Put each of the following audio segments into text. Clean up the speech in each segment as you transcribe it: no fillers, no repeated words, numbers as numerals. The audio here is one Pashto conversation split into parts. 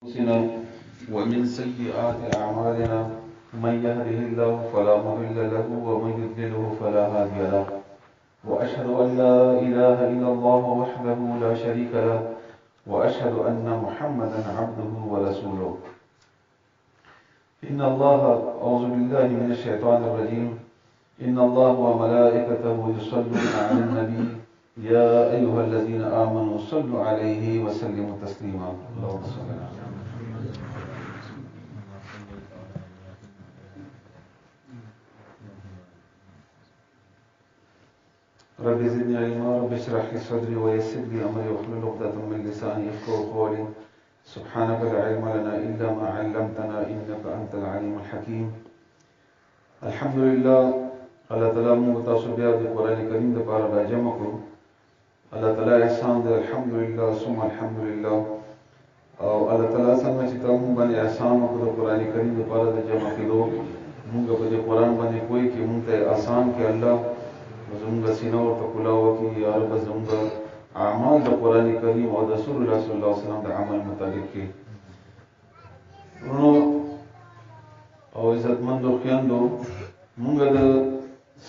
أنفسنا ومن سيئات أعمالنا من يهده الله فلا مضل له ومن يضلله فلا هادي له وأشهد أن لا إله إلا الله وحده لا شريك له وأشهد أن محمدا عبده ورسوله إن الله أعوذ بالله من الشيطان الرجيم إن الله وملائكته يصلون على النبي يا أيها الذين آمنوا صلوا عليه وسلموا تسليما اللهم صل على رب زدني علما رب اشرح لي صدري ويسر لي أمري واحلل عقدة من لساني يفقهوا قولي سبحانك لا علم لنا إلا ما علمتنا إنك أنت العليم الحكيم الحمد لله الله تعالی موږ تاسو بیا د قرآن کریم د پاره راجمع کړو الله تعالی احسان دی الحمدلله ثم الحمدلله او الله تعالی څنګه چې تاسو باندې احسان وکړو قرآن کریم د پاره د جمع کېدو موږ په دې قرآن باندې کوئی کې موږ ته آسان کې الله زموږ سینه ورته کلاو کې یا رب زموږ اعمال د قرآن کریم او د رسول الله صلی الله علیه وسلم د عمل مطابق کې ورونو او عزتمندو خویندو موږ د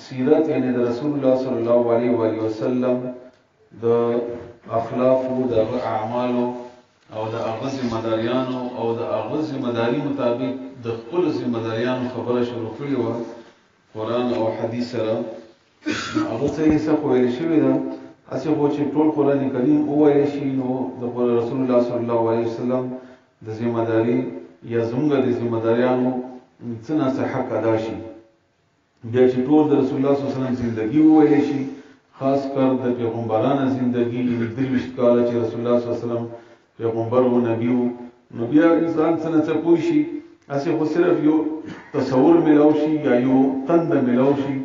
سیرت یعنی د رسول الله صلی الله علیه و وسلم د اخلاق او د اعمالو او د هغه ذمہداریانو او د هغه ذمہداري مطابق د خپل ذمہداریانو خبره شروع کړې و قرآن او حدیث سره هغه څه یې څه ویل شوی ده اسی خو چې ټول قرآن کریم وویل شي نو د رسول الله صلی الله علیه وسلم د ذمہداري یا زموږ د ذمہداریانو څه نه حق ادا شي بیا چې ټول د رسول الله صلی الله علیه وسلم زندگی وویل شي خاص کر د پیغمبرانو زندگی د 23 کال چې رسول الله صلی الله علیه وسلم پیغمبر او نبی نو بیا انسان څنګه پوه شي اسی خو صرف یو تصور ملاو شي یا یو تند ملاو شي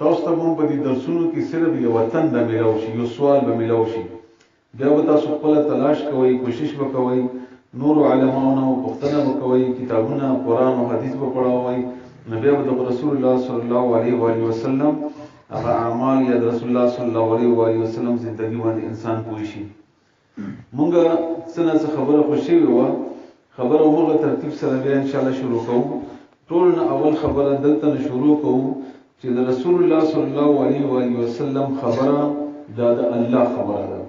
تاسو ته هم په دې درسونو کې صرف یو تند ملاو شي یو سوال به ملاو شي بیا به تاسو خپل تلاش کوئ کوشش وکوئ نور علماونو پوښتنه وکوئ کتابونه قرآن او حدیث به پڑھاوئ نو بیا به د رسول الله صلی الله علیه و وسلم هغه اعمال یا د رسول الله صلی الله علیه و وسلم زندگی باندې انسان پوه شي مونږ څنګه خبره خوشي وو خبره موږ ترتیب سره بیا ان شاء الله شروع کوو ټول اول خبره دلته شروع کوو چې د رسول الله صلی الله علیه و وسلم خبره دا د الله خبره ده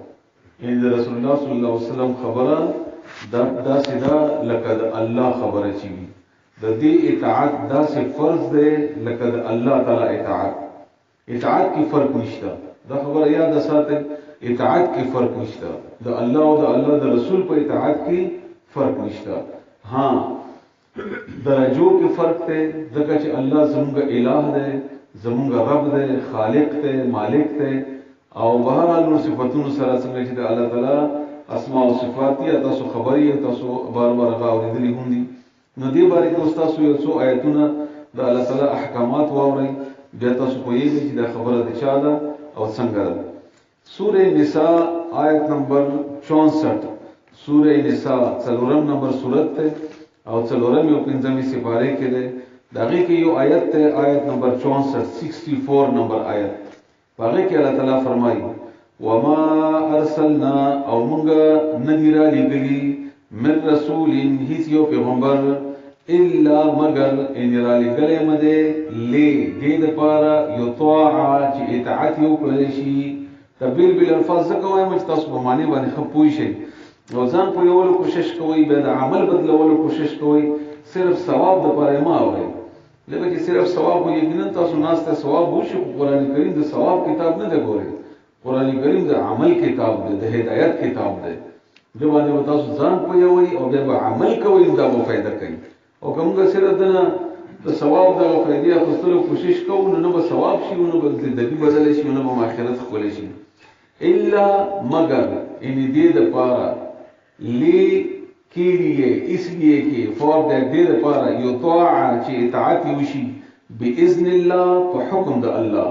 یعنی د رسول الله صلی الله علیه وسلم خبره دا سیدا لکه د الله خبره چی د دې اطاعت دا سه فرض ده لکه د الله تعالی اطاعت کی فرق نشته دا خبره یاد ساتئ اطاعت کی فرق نشته د الله او د الله د رسول په اطاعت کی فرق نشته ها درجو کې فرق ته ځکه چې الله زموږ الٰه دی زموږ رب دی خالق دی مالک دی او بهر نور صفاتونو سره څنګه چې د الله تعالی اسماء او صفات یا تاسو خبري تاسو بار بار غاورېدلې هم دي نو دې باندې تاسو یو څو آیتونه د الله تعالی احکامات واورئ بیا تاسو پوهیږئ چې دا خبره د چا ده او څنګه ده سوره نساء آیت نمبر 64 سوره نساء څلورم نمبر سورت ته او څلورم یو پنځمه سپاره کې ده دغه کې یو آیت ته آیت نمبر 64 نمبر آیت هغه کې الله تعالی فرمایي وما ارسلنا او موږ ندیرا لګلی من رسول هیڅ یو پیغمبر الا مگر ان را لګلې مده لې دې د پاره یو طاعه چې اطاعت یو کړی شي تبدیل بل الفاظ کوي مې تاسو په معنی باندې خپوي شي او ځان په یو کوشش کوي به د عمل بدلولو کوشش کوي صرف ثواب د پاره ما اوري لکه چې صرف ثواب وي یقینا تاسو ناس ته ثواب وشي قرآن کریم د ثواب کتاب نه دی ګوري قرآن کریم د عمل کتاب دی د هدایت کتاب دی د باندې تاسو ځان پوهوي او بیا عمل کوئ دا به فائدہ کوي او کومګه صرف د ثواب د فائدې اخیستلو کوشش کوو نو به ثواب شي نو به زندگی بدل شي نو به آخرت خپل شي الا مگر ان دې د پاره لی کے لیے اس لیے کہ فور دیٹ دے د پاره یو طاعه چې اطاعت وشي باذن الله په حکم د الله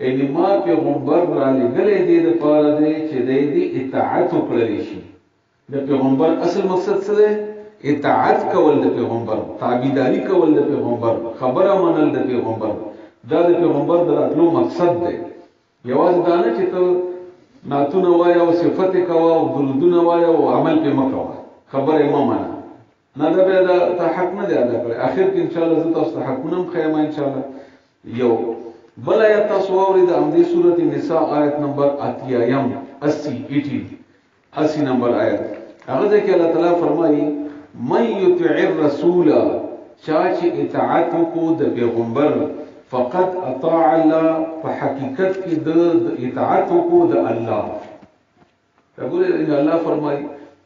ان ما پیغمبر را لګلې دې د پاره دې چې دې اطاعت وکړي شي د پیغمبر اصل مقصد څه دی اطاعت کول د پیغمبر تابعداري کول د پیغمبر خبره منل د پیغمبر دا د پیغمبر د راتلو مقصد دی یوازې دا نه چې ته ناتونه وایو صفت کوا او درودونه وایو او عمل په مکوا خبره ما معنا نه دا بیا دا حق نه دی ادا کړی. اخر کې ان شاء الله زه تاسو ته حقونه هم ښیم ان شاء الله. یو بل آیت تاسو واورئ د همدې سورۃ النساء آیت نمبر 80 نمبر آیت. هغه ځکه الله تعالی فرمایي من یطع الرسول چا چې اطاعت وکړو د پیغمبر فقط اطاع الله په حقیقت کې د اطاعت وکړو د الله. وګورئ ان الله فرمایي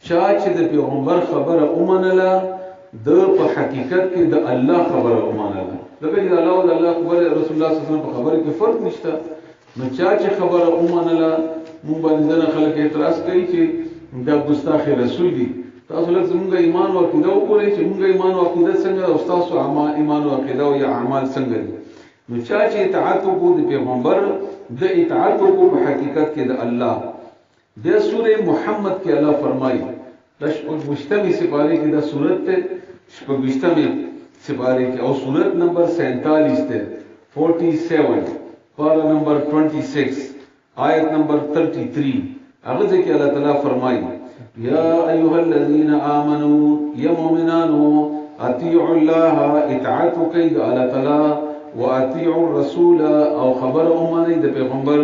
چا چې د پیغمبر خبره ومنله د په حقیقت کې د الله خبره ومنله. لکه چې الله او د الله خبره رسول الله صلی الله علیه وسلم په خبره کې فرق نشته. نو چا چې خبره ومنله مونږ باندې خلک اعتراض کوي چې دا ګستاخ رسول دي. تاسو لږ زموږ ایمان او عقیده وګورئ چې موږ ایمان او عقیده څنګه او تاسو ایمان او عقیده او اعمال څنګه دي. نو چا چې اطاعت وکړو د پیغمبر د اطاعت وکړو په حقیقت کې د الله. د سوره محمد کې الله فرمایي د مشتمل سپاره کې د سورته ته شپږشتمه سپاره کې او سورته نمبر 47 ته 47 پارا نمبر 26 آیت نمبر 33 هغه ځکه الله تعالی فرمایي یا ایها الذين آمنوا یا مؤمنانو اطیعوا الله اطاعت کوي د الله تعالی واطيعوا الرسول او خبر امنه د پیغمبر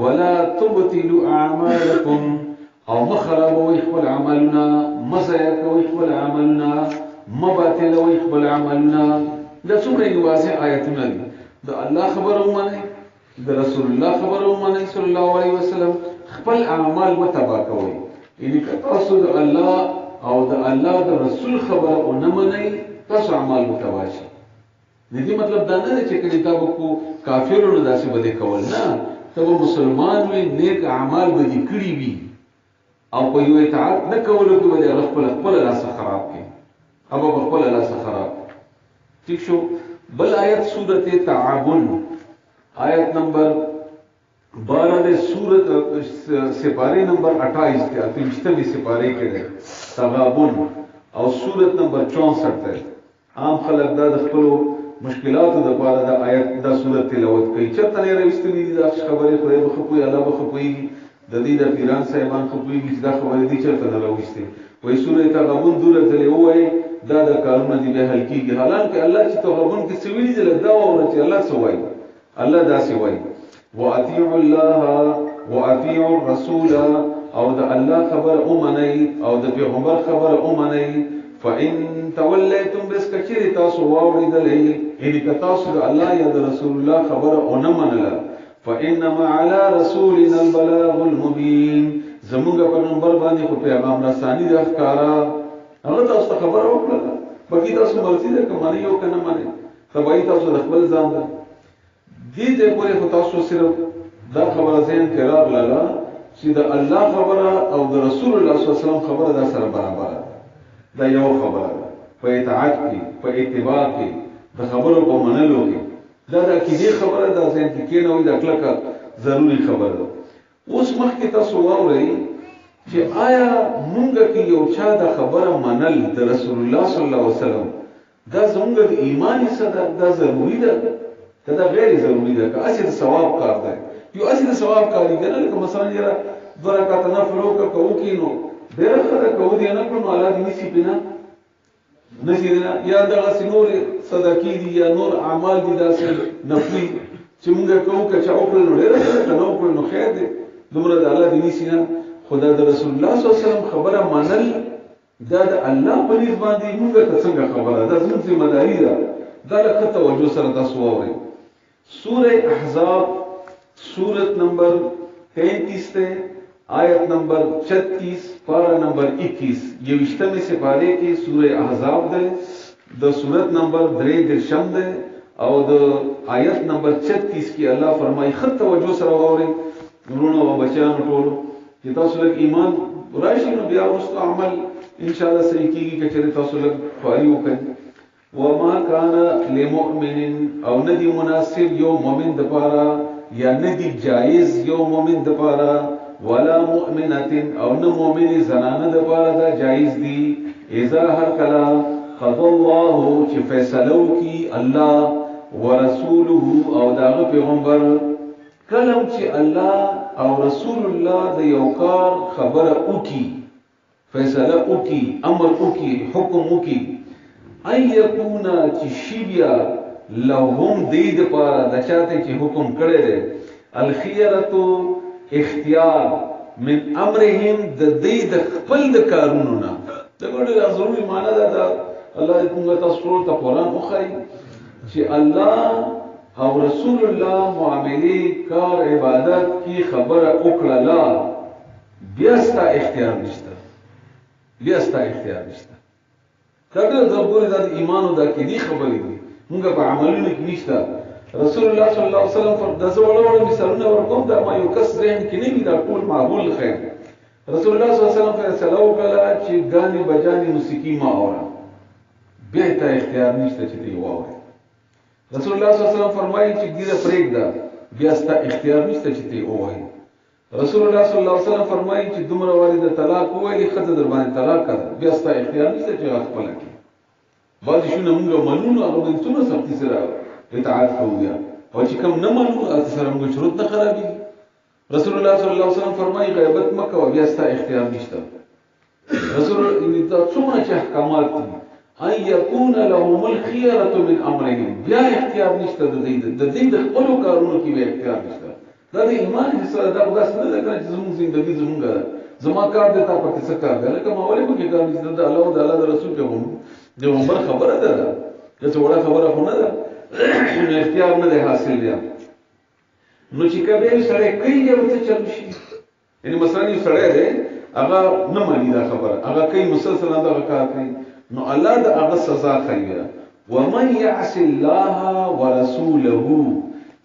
ولا تبطلوا اعمالكم او مخربوا خپل عملنا مزيكوا خپل عملنا مباطلوا خپل عملنا. دا څومره واضح آیتونه دي. د الله خبر امنه د رسول الله خبر امنه صلی الله علیه وسلم خپل اعمال متبا کوي. یعنی که تاسو د الله او د الله د رسول خبر او نه منئ تاسو اعمال متبا شي. دې مطلب دا نه چې کتابو کو کافرونو داسې بده کول نه. ته مسلمان وي نیک اعمال به دي کړی وي او په یو اطاعت نه کولو کې به خپل لاس خراب کړي او په خپل لاس خراب. ٹھیک شو. بل آیت سورۃ تعاون آیت نمبر 12 د سورۃ سپاره نمبر 28 ته اتمشتمه سپاره کې ده تغابن او سورۃ نمبر 64 ته عام خلک دا د خپل مشکلاتو د پاره د آیت د سورۃ تلاوت کوي. چرته نه راوستلې دي دا خبره خدای به خپوي الله به خپوي د دې د پیران صاحبان خپوي چې دا خبره دي چرته نه راوستي. وای سورۃ تغابن دوره ځلې وای دا د کارونه دی به حل کیږي. حالانکه الله چې تغابن کې سوي دي دا او چې الله سوای الله دا سوای واطيعوا الله واطيعوا الرسول او د الله خبر اومنئ او د پیغمبر خبر اومنئ. فإن توليتم بس کچری تاسو واوریدلې یعنی که تاسو د الله یا د رسول الله خبر او نه منله فإنما على رسولنا البلاغ المبين. زموږ پیغمبر باندې خو پیغام رسانی د ښکارا هغه تاسو خبر وکړه. باقي تاسو مرزي ده کومه یو کنه مانه خبري تاسو د خپل ځان ده دې ته پورې خو تاسو صرف دا خبره زین قرار لاله چې د الله خبره او د رسول الله صلی الله علیه وسلم خبره دا سره برابر ده. دا یو خبره ده په اطاعت کې په اتباع کې د خبرو په منلو کې دا د عقیدې خبره ده زین کې نه وي د کلکه ضروری خبره ده. اوس مخکې تاسو واورئ چې آیا مونږ کې یو چا د خبره منل د رسول الله صلی الله علیه وسلم دا زموږ د ایمانی صدق دا ضروری ده دا غیر ضروری ده که اصل ثواب کار ده. یو اصل ثواب کاری ده لکه مثلا یره دو رکعات نفل وکړو کوو نو ډېر خلک کوو دي نه کړو الله دې نسی پنه نسی نه یا دغه نور صدقې دي یا نور اعمال دي داسې نفلي چې موږ کوو که چا وکړو نو ډېر خلک نه وکړو نو خیر دی دومره د الله دې نسی نه. خدا د رسول الله صلی الله علیه وسلم خبره منل دا د الله په نسبت باندې موږ ته څنګه خبره ده زموږ ذمہ داری ده. دا له توجه سره تاسو واورئ. سورہ احزاب سورت نمبر 33 تے آیت نمبر 36 پارا نمبر 21 یہ وشتمی سپارے کی سورہ احزاب دے د سورت نمبر 3 دے او د آیت نمبر 36 کی اللہ فرمائی خط توجہ سره واورئ ورونو او بچیانو ټولو چې تاسو لږ ایمان راشي نو بیا وروسته عمل ان شاء الله صحیح کیږي که چېرې تاسو لږ خواري وکړئ. وما كان لمؤمن او ندی مناسب یو مؤمن د پاره یا ندی جایز یو مؤمن د پاره ولا مؤمنه او نه مؤمن زنانه د پاره دا جایز دی اذا هر کلا قضى الله چې فیصلو کی الله ورسوله او داغه پیغمبر کلم چې الله او رسول الله د یو کار خبره وکي فیصله وکي امر وکي حکم وکي ان یکونا چې شیبیا لهم دید پارا د چاته چې حکم کړی دی الخيرتو اختیار من امرهم د دید خپل د کارونو نه دا ګوره ضروري معنا ده الله دې موږ تاسو ته قرآن وښایي چې الله او رسول الله معاملې کار عبادت کی خبره وکړه بیا ستا اختیار نشته بیا ستا اختیار نشته کله ضروري د ایمان او د عقیدې خبرې دي موږ په عملونو کې نشته رسول الله صلی الله علیه وسلم پر دغه وړو مثالونه ورکوم دا ما یو کس ذهن کې نه وي دا ټول معقول خیر رسول الله صلی الله علیه وسلم فیصله وکړه چې غاني بجاني موسیقي ما اورا بیا ته اختیار نشته چې دی واوري رسول الله صلی الله علیه وسلم فرمایي چې ګیره پرېږده بیا ستا اختیار نشته چې دی وایي رسول الله صلی الله علیه وسلم فرمایي چې دومره واري د طلاق وایي خزه در باندې طلاق کړه بیا ستا اختیار نشته چې خپل کې بعض شنو موږ منو هغه د څونه سختي سره اطاعت کوو او چې کوم نه منو اته سره موږ شروط نه خرابي رسول الله صلی الله علیه وسلم فرمایي غیبت مکه بیا ستا اختیار نشته رسول الله دا څومره چې احکامات دي ان يكون لهم الخيرة من امرهم بیا اختیار نشته د دې د خپل کارونو کې به اختیار نشته دا د ایمان حصہ دا بس نه ده چې زموږ زندگی زموږ زما کار دې تا پکې څه کار دی لکه ما ولې پکې کار نشته د الله او د الله د رسول په پیغمبر خبره ده چې وړه خبره خو نه ده اختیار نه ده حاصل دی نو چې کله سره کوي یو څه چل شي یعنی مثلا یو سره دی هغه نه مانی دا خبره هغه کوي مسلسل دا کار کوي نو الله دا هغه سزا کوي ومن يعص الله ورسوله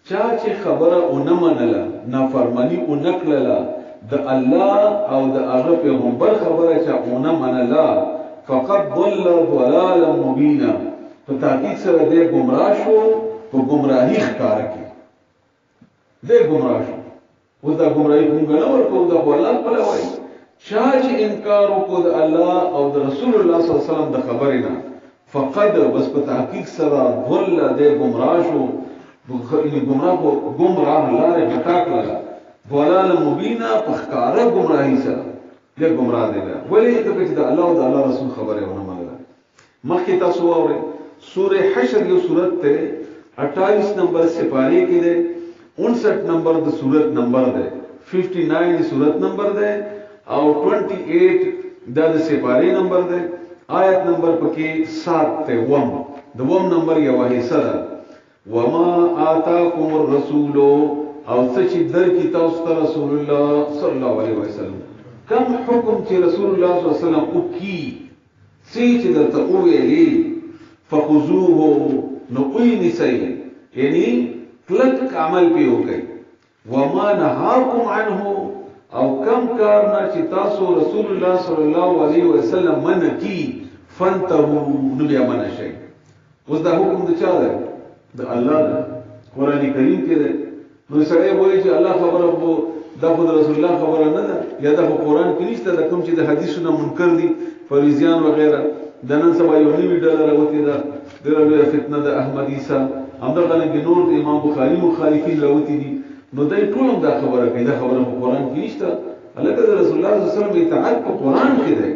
چا چې خبره اونم منله نافرمانی اونکړه د الله او د هغه پیغمبر خبره چې اونم منله فقد ضل ضلالا مبینا په تحقیق سره دې گمراه شو په گمراهی ښکار کی دې گمراه شو او دا گمراهی موږ نه ورکو دا الله په لوي چا چې انکار وکړ د الله او د رسول الله صلی الله علیه وسلم د خبرې نه فقد بس په تحقیق سره ضل دې گمراه شو گمراه لاره غټا کړل ضلال مبینا په ښکارا گمراهی سره دې گمراه دی ولې ته چې د الله او د الله رسول خبره ونه منله مخکې تاسو اورئ سورہ حشر یو سورت ته 28 نمبر سپاره کې ده 59 نمبر د سورت نمبر ده 59 سورت نمبر ده او 28 د سپاره نمبر ده آیت نمبر پکې 7 ته وم د وم نمبر یو حصہ ده وما آتاکم الرسول او سچ در کی تاسو ته رسول الله صلی الله علیه وسلم کم حکم چې رسول الله صلی الله علیه وسلم او کی چې درته ویلي فخذوه نقوی نسی یعنی کلک عمل پی وکي وما نهاكم عنه او کم کارنا چې تاسو رسول الله صلی الله علیه وسلم من کی فانتهوا نو بیا من شي اوس دا حکم د چا دی د الله دی قران کریم کې دی نو سره وایي چې الله خبره وو دا خو رسول الله خبره نه ده یا دا قران کې نشته دا کوم چې د حدیثونو منکر دي فریضیان وغیرہ د نن سبا یو نیو ډالر راوتی دا ډېر لوی فتنه د احمد عیسی همدغه نه نور د امام بخاری مخالفین راوتی دي نو دای ټول دا خبره کوي دا خبره په قران کې نشته الکه د رسول الله صلی الله علیه وسلم اطاعت په قران کې ده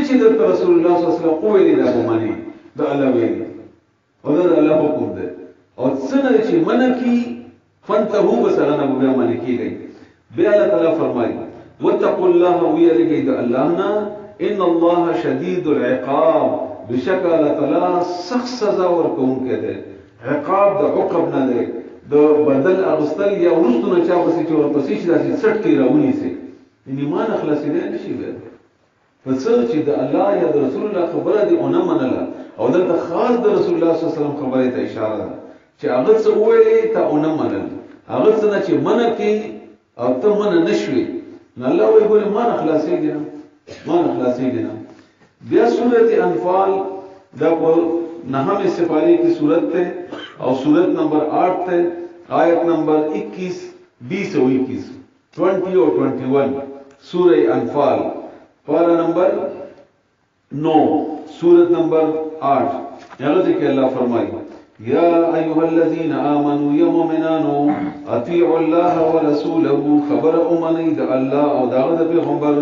چې د رسول الله صلی الله علیه وسلم قوی دا معنی دا الله ویلي او دا الله حکم ده او څنګه چې منکی فانتهوا بسغنا بیا معنی کیږي بیا الله تعالی فرمایي واتقوا الله ويلګي د الله نه ان الله شدید العقاب بشک الله تعالی سخت سزا ورکوونکی دی عقاب د عقب نه دی د بدل اغستل یا ورستونه چا پسې چې ورپسې شي داسې سټ کې راونی سي ایمان اخلاصي نه نشي وي پس چې د الله یا د رسول الله خبره دی اونم منله او دلته خاص د رسول الله صلی الله علیه وسلم خبره ته اشاره ده چې هغه څه ویلي ته اونم منل هغه څه چې منه کې او ته منه نشوي نه الله وی ګوره ما اخلاصي دي ما اخلاصي دي بیا سورۃ انفال دا په نهم سپاری کی صورت ته او صورت نمبر 8 ته آیت نمبر 21 20 او 21 20 او 21 سورہ انفال پارا نمبر 9 سورت نمبر 8 یہاں سے کہ اللہ فرمائی یا ایها الذین آمنوا یا مومنانو اطیعوا الله ورسوله خبر امنید اللہ او داغد پیغمبر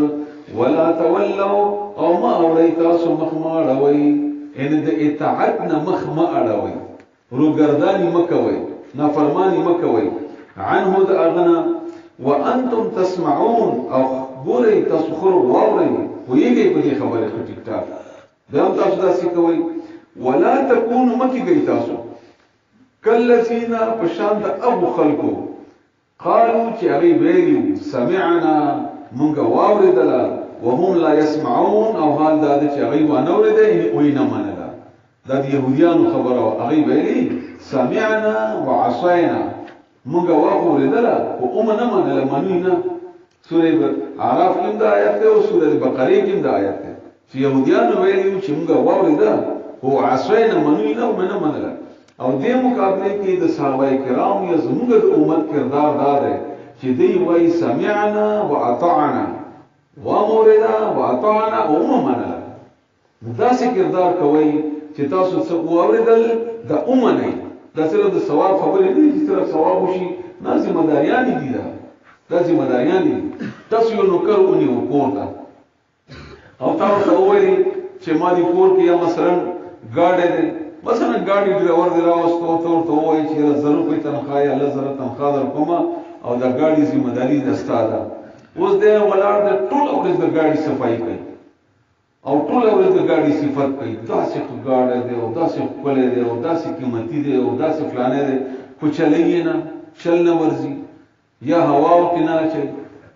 ولا تولوا او ما اوړی تاسو مخ ما اړوي ان د اطاعت نه مخ ما اړوي روګردانی مکوي نافرمانی مکوي عنه د اغنا وانتم تسمعون او ګوري تاسو خو واورئ ویږي په دې خبره خو ټیک ټاک دا تاسو داسې کوي ولا تكونوا مکی گئی تاسو کلذین پشان د ابو خلقو قالوا چې هغه ویلو سمعنا مونږ واوریدل وهم لا يسمعون او حال دا چې هغه وانه اوریدل او نه منله دا د يهوديانو خبره هغه ویلي سمعنا وعصينا مونږ واوریدل او نه منله منینا سوره اعراف کې دا آیت ده او سوره بقره کې دا آیت ده چې يهوديانو ویلي چې مونږ واوریدل او عصينا منینا او نه منله او دې مقابله کې د صحابه کرام یا زموږ د امت کردار دا دی چې دوی وایي سمعنا واطعنا وامرنا واطعنا او مننا داسې کردار کوي چې تاسو څه واوریدل د امنه دا صرف د ثواب خبرې نه دي چې صرف ثواب وشي نه ذمہ داریان دي دا ذمہ داریان دي تاسو یو نوکر ونی وکړه او تاسو وایي چې ما دې کور کې یا مثلا ګاډه ده مثلا ګاډي ډرایور دی راوستو ته وایي چې 1000 روپۍ تنخواه یا 1000 تنخواه درکوم او دا ګاډي ذمہ داری ده ستاده اوس دې ولاړ د ټول ورځ د ګاډي صفائی کوي او ټول ورځ د ګاډي صفات کوي داسې ګاډه دی او داسې کولې دی او داسې قیمتي دی او داسې فلانه دی خو چلېږي نه چل نه ورځي یا هوا کې نه اچي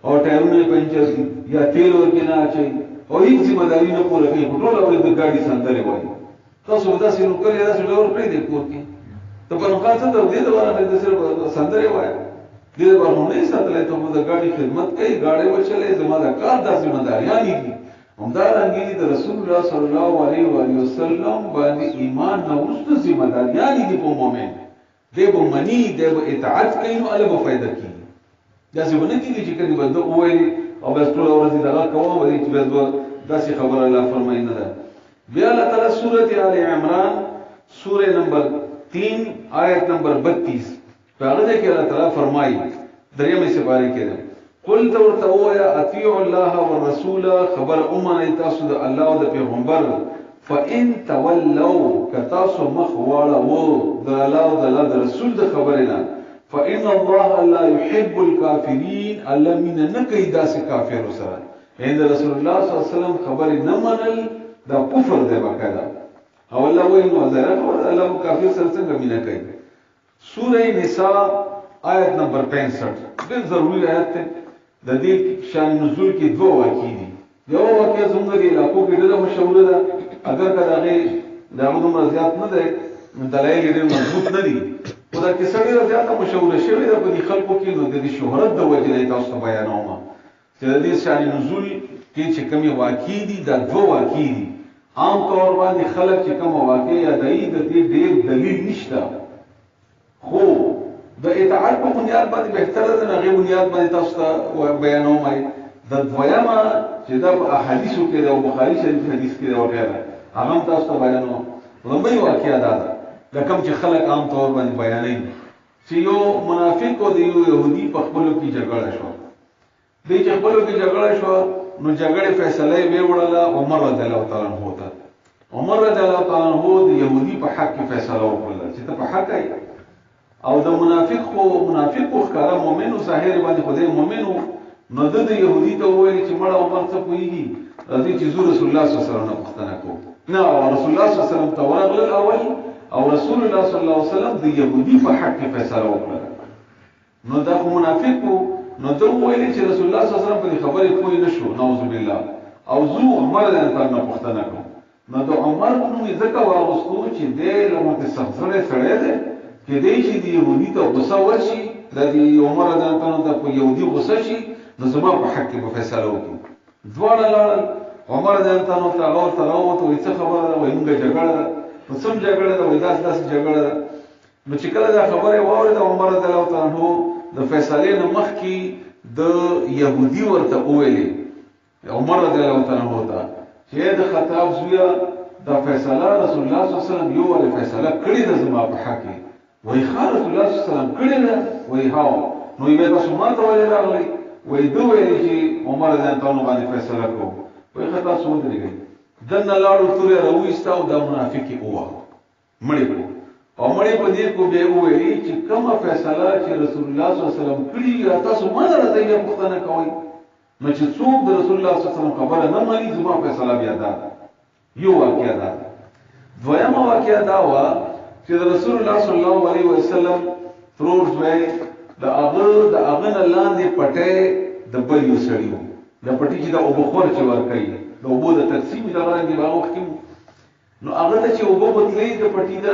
او ټایرونه پنچر دي یا تیل ورکې نه اچي او هیڅ ذمہ داری نه پوره کوي ټول ورځ د ګاډي سندره وایي تاسو داسې نو کړی داسې ډور پرې دی کور کې ته په نوښت ته دې د واره د سره سندره وایي دې باندې نه ساتلې ته د ګاډي خدمت کوي ګاډي وچلې زموږ کار د ذمہ داریانی دي همدا رنګي د رسول الله صلی الله علیه و وسلم باندې ایمان نو واست ذمہ داریانی دي په مؤمن دې به منی دې به اطاعت کوي نو له فائدہ کوي دا څه ونه کیږي چې کله بده وایي او بس ټول ورځ دغه کوم ورې چې بس داسې خبره الله فرمایي نه ده بیا الله تعالی سورۃ آل عمران سورہ نمبر 3 آیت نمبر 32 هغه کې الله تعالی فرمایي دریمه سپاره کې ده قل تورتوا اطيعوا الله والرسول خبر امه تاسو د الله او د پیغمبر فان تولوا کتاسو مخواله وو د الله او د رسول د خبرنا فان الله لا يحب الكافرين الله من نکي داس کافر سره هند رسول الله صلی الله علیه وسلم خبر نه منل دا کفر دی وکړه او الله وایي نو زره الله کافر سره څنګه مینا کوي سورہ نساء آیت نمبر 65 ډېر ضروري آیت ده د دې شان نزول کې دوه واقعې دي یو واقعه زموږ د علاقو کې ډېر مشهور ده اگر کله دا موږ زیات نه ده دلایل ډېر مضبوط نه دي خو دا کیسه ډېر زیات مشهور شوې ده په دې خلکو کې نو د شهرت د وجې تاسو بیانوم چې د دې شان نزول کې چې کومي واقعې دي دا دوه واقعې دي عام طور باندې خلک چې کوم واقعې یادایي د دې ډېر دلیل نشته خو د اطاعت په بنیاد باندې بهتره ده هغه بنیاد باندې تاسو ته بیانوم د دویمه چې د احادیثو کې د بخاری شریف حدیث کې وغیرہ هغه تاسو ته بیانوم لومړی واقعیا ده لکه چې خلک عام طور باندې بیانوي چې یو منافق او د یو يهودي په خپلو کې جګړه شو د چې خپلو کې جګړه شو نو جګړې فیصله یې وړله عمر رضی الله تعالی عنہ ته عمر رضی الله تعالی عنہ د يهودي په حق کې فیصله وکړه چې ته په حق یې او د منافق خو ښکارا مؤمن او ظاهر باندې خدای مؤمن نو د يهودي ته وایي چې مړ عمر څه کوي راځي چې رسول الله صلی الله علیه وسلم پوښتنه کو نه رسول الله صلی الله علیه وسلم تورغ الاول او رسول الله صلی الله علیه وسلم د يهودي په حق کې فیصله وکړه نو دا منافق نو ته وایي چې رسول الله صلی الله علیه وسلم په خبرې کوی نشو نعوذ بالله او زو عمر له انسان پوښتنه کو نو د عمر نو ځکه واغستو چې د لمته سفره سره ده کې دې چې دی يهودي ته غوسه ورشي د دې عمر د انسان ته په يهودي غوسه شي نو زما په حق کې فیصله وکړي دواړه لاړ عمر د انسان ته غوړ تراوت او څه خبره وایي موږ جګړه نو سم جګړه ده وای داس جګړه نو چې کله دا خبره واورید عمر رضی الله تعالی عنہ د فیصلې نه مخکې د يهودي ورته ویلي عمر رضی الله تعالی عنہ ته چې د خطاب زویا د فیصله رسول الله صلی الله علیه وسلم یو ول فیصله کړې ده زما په حق کې وای خار رسول الله صلی الله علیه وسلم کړي نه وای هاو نو یې تاسو ما ته ویل راغلی وای دوی چې عمر رضی الله عنه باندې فیصله کو وای خطا سود لري دنه لاړو تورې راويستا او د منافقي اوه مړی کو او مړی په دې کو به ویلي چې کومه فیصله چې رسول الله صلی الله علیه وسلم کړی تاسو مونږ راځي په پښتنه کوي نو چې څوک د رسول الله صلی الله علیه وسلم خبره نه مانی زما فیصله بیا ده یو واقعیا ده دویمه واقعیا دا و چې رسول الله صلی الله علیه وسلم ترور ځای د هغه نه لاندې پټه د بل یو سړیو د پټی چې د اوبخور چې ور کوي د اوبو د تقسیم د غرانګي باغ وخت نو هغه چې اوبو بتلې د پټی د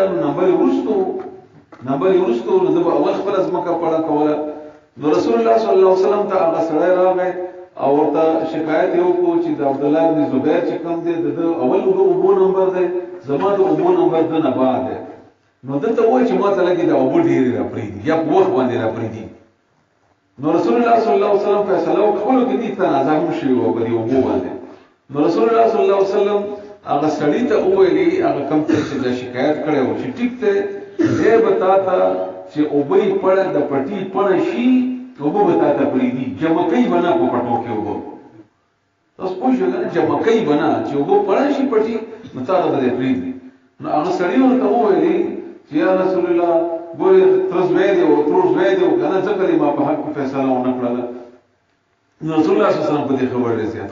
نمبر ورستو نو د اول خپل ازمکه پړه کوله نو رسول الله صلی الله علیه وسلم ته هغه سړی راغی او ورته شکایت یو کو چې د عبد الله بن زبیر چې کوم دی د اول اوبو نمبر دی زما د اوبو نمبر د نه بعد نو دته وای چې ما ته لګي دا اوبو ډیر را پریدي یا په وخت باندې را پریدي نو رسول الله صلی الله علیه وسلم فیصله وکړه چې دې تنازع مشي او په دې اوبو باندې نو رسول الله صلی الله علیه وسلم هغه سړی ته ویلي هغه کوم چې د شکایت کړي و چې ټیک ته دې بتاتا چې اوبې پړه د پټي پړه شي اوبو بتاتا پریدي جمع کوي بنا په پټو کې اوبو تاسو پوښتنه جمع کوي بنا چې اوبو پړه شي پټي نو تاسو به پریدي نو هغه سړی ورته ویلي چې یا رسول الله ګورې ترز وې دی کنه ځکه ما په حق فیصله ونه کړله نو رسول الله صلی الله علیه وسلم په دې خبره زیات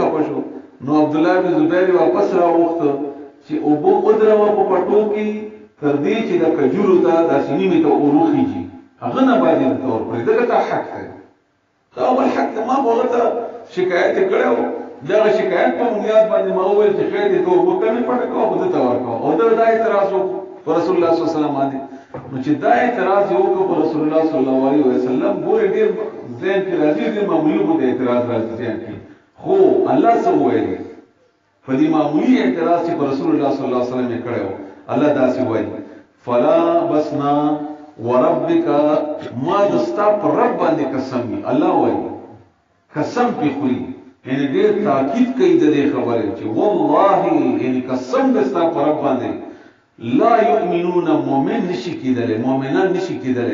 خپه شو نو عبد الله بن زبیر واپس راوخته چې اوبو قدروا په پټو کې تر دې چې د کجورو ته د سینې ته اوروخیږي هغه نه باندې تور پرې دغه حق دی دا اول حق ما بولته شکایت کړو دا شکایت په بنیاد باندې ما وویل چې خیر دې ته وکړنه پټه کوو په دې تور کوو او دا اعتراض وکړ رسول الله صلی الله علیه وسلم باندې نو چې دا اعتراض وکړ په رسول الله صلی الله علیه وسلم ګورې ډیر ځین کې راځي دې معمولی په اعتراض راځي ځین کې خو الله څه وایي په دې معمولی اعتراض چې په رسول الله صلی الله علیه وسلم یې کړو الله دا څه وایي فلا بسنا وربک ما دستا پر رب باندې قسم الله وایي قسم په خوري یعنی ډیر تاکید کوي د دې خبره چې والله یعنی قسم دستا پر رب باندې لا يؤمنون مؤمن نشي کېدل مؤمنان نشي کېدل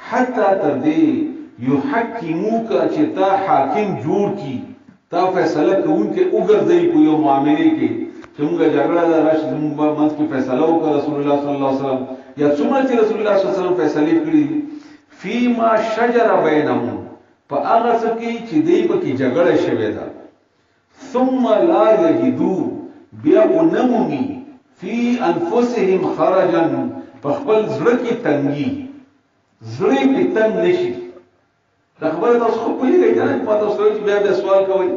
حتی تر دې يحكموك چې تا حاکم جوړ کی تا فیصله کوونکې وګرځي په یو معاملې کې چې موږ جګړه دا راشي موږ باندې کې فیصله وکړه رسول الله صلی الله علیه وسلم یا څومره چې رسول الله صلی الله علیه وسلم فیصله کړې فيما شجر بينهم په هغه څه کې چې دوی په کې جګړه شوې ده ثم لا يجدوا بیا ونمومي فی انفسهم خرجا فخبل زړه کې تنګي زړه کې تنګ نشي دا خبره تاسو خو پوهیږئ کنه په تاسو چې بیا سوال کوئ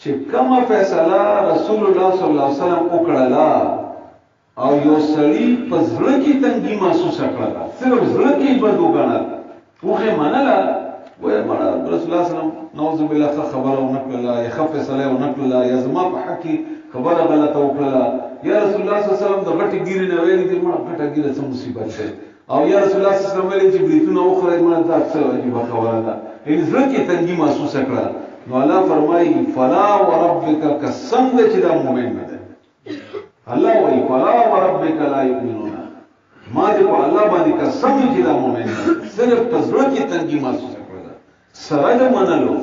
چې کومه فیصله رسول الله صلی الله علیه وسلم وکړه او یو سړی په زړه کې تنګي محسوس کړه صرف زړه کې بد وګڼل وخه منله وای مړه رسول الله صلی الله علیه وسلم نعوذ بالله خبره ونکړه یا فیصله ونکړه یا زما په حق خبره غلطه وکړه یا رسول الله صلی الله علیه وسلم د غټي ګیرې نه ویلي دي مړه غټه ګیره څه مصیبت ده او یا رسول الله صلی الله علیه وسلم ویلي چې بریتونه وخورئ مړه دا څه عجیبه خبره ده ان زړه کې تنګي محسوس کړه نو الله فرمایي فلا وربک قسم دې چې دا مؤمن نه ده الله وایي فلا وربک لا یؤمنون ما دې په الله باندې قسم چې دا مؤمن نه صرف په زړه کې تنګي محسوس کړه سره د منلو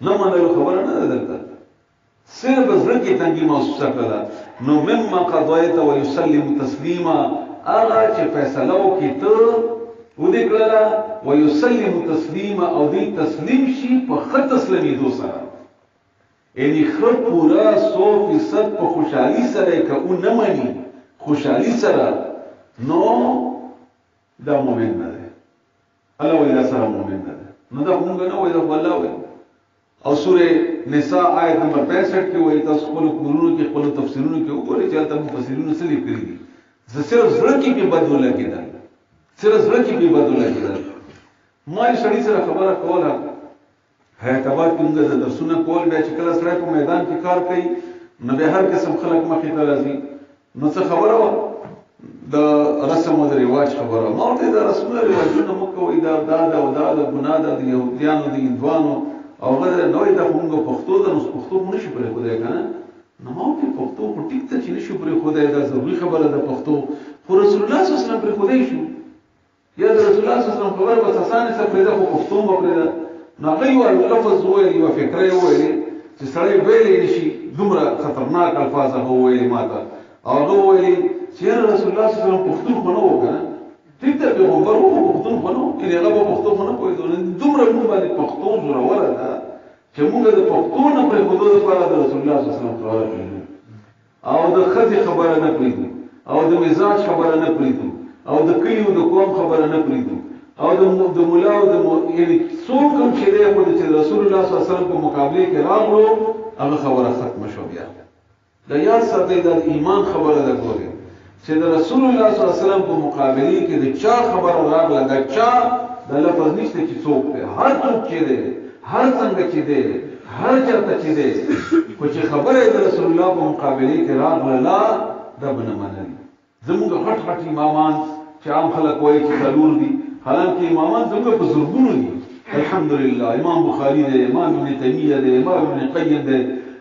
نه منلو خبره نه ده دلته صرف زړه کې تنګي محسوس کړه نو مما قضایت و یسلم تسلیما هغه چې فیصله وکړي ته ودې کړه و یسلم تسلیما او دې تسلیم شي په خط تسلیمېدو سره یعنی خط پورا 100% په خوشحالي سره که او نه مانی خوشحالي سره نو دا مؤمن نه ده الله ویلا سره مؤمن نه ده نو دا موږ نه وایو الله وایي او سوره نساء آیت نمبر 65 کې وایي تاسو خپل قرونو کې خپل تفسیرونو کې وګورئ چې تاسو مفسرینو څه لیکلي دي صرف زړه کې به بدل کېدل صرف زړه کې به بدل کېدل ما شړې سره خبره کوله حیاتاباد کې موږ د درسونه کول بیا چې کله سره په میدان کې کار کوي نو به هر قسم خلک مخې ته راځي نو څه خبره و د رسم او د رواج خبره ما ته د رسم او رواجونو مکوې دا او دا د ګناه د يهوديانو د هندوانو او غره نوې د موږ پښتو د نو پښتو مونږ شي پرې خدای کنه نو ما په پښتو په ټیک ته چې نشو پرې خدای دا ضروري خبره ده پښتو خو رسول الله صلی الله علیه وسلم پرې خدای شو یا رسول الله صلی الله علیه وسلم خبره په اساسانه سره پرې ده په پښتو مو پرې ده نو هغه یو لفظ وویل یو فکره وویلې چې سړی ویلی نشي دومره خطرناک الفاظ هغه وویلې ما ته او هغه وویلې چې رسول الله صلی الله علیه وسلم پښتون خو نه و که نه ټیک ده پیغمبر و پښتون خو نه و یعنې هغه به پښتون خو نه پوهېدو دومره موږ باندې پښتو زوروره ده چې موږ د پښتو نه پرېښودو دپاره د رسول الله صلی الله علیه وسلم خبره پرېږدو او د ښځې خبره نه پرېږدو او د مزاج خبره نه پرېږدو او د کلي او د قوم خبره نه پرېږدو او د ملا او د یعنې څوک هم چې دی خو چې رسول الله صلی الله علیه وسلم په مقابلې کې راغلو هغه خبره ختمه شوه بیا د یاد ساتئ دا د ایمان خبره ده ګورئ چې د رسول الله صلی الله علیه وسلم په مقابلې کې د چا خبره راغله د چا د لفظ نشته چې څوک دی هر څوک چې دی هر څنګه چې دی هر چاته چې دی خو چې خبره د رسول الله په مقابلې کې راغله لا دا به نه منل زموږ غټ غټ امامان چې عام خلک وایي چې څلور دي حالانکه امامان زموږ په زرګونو دي الحمدلله امام بخاري دی امام ابن تیمیه دی امام ابن قیم دی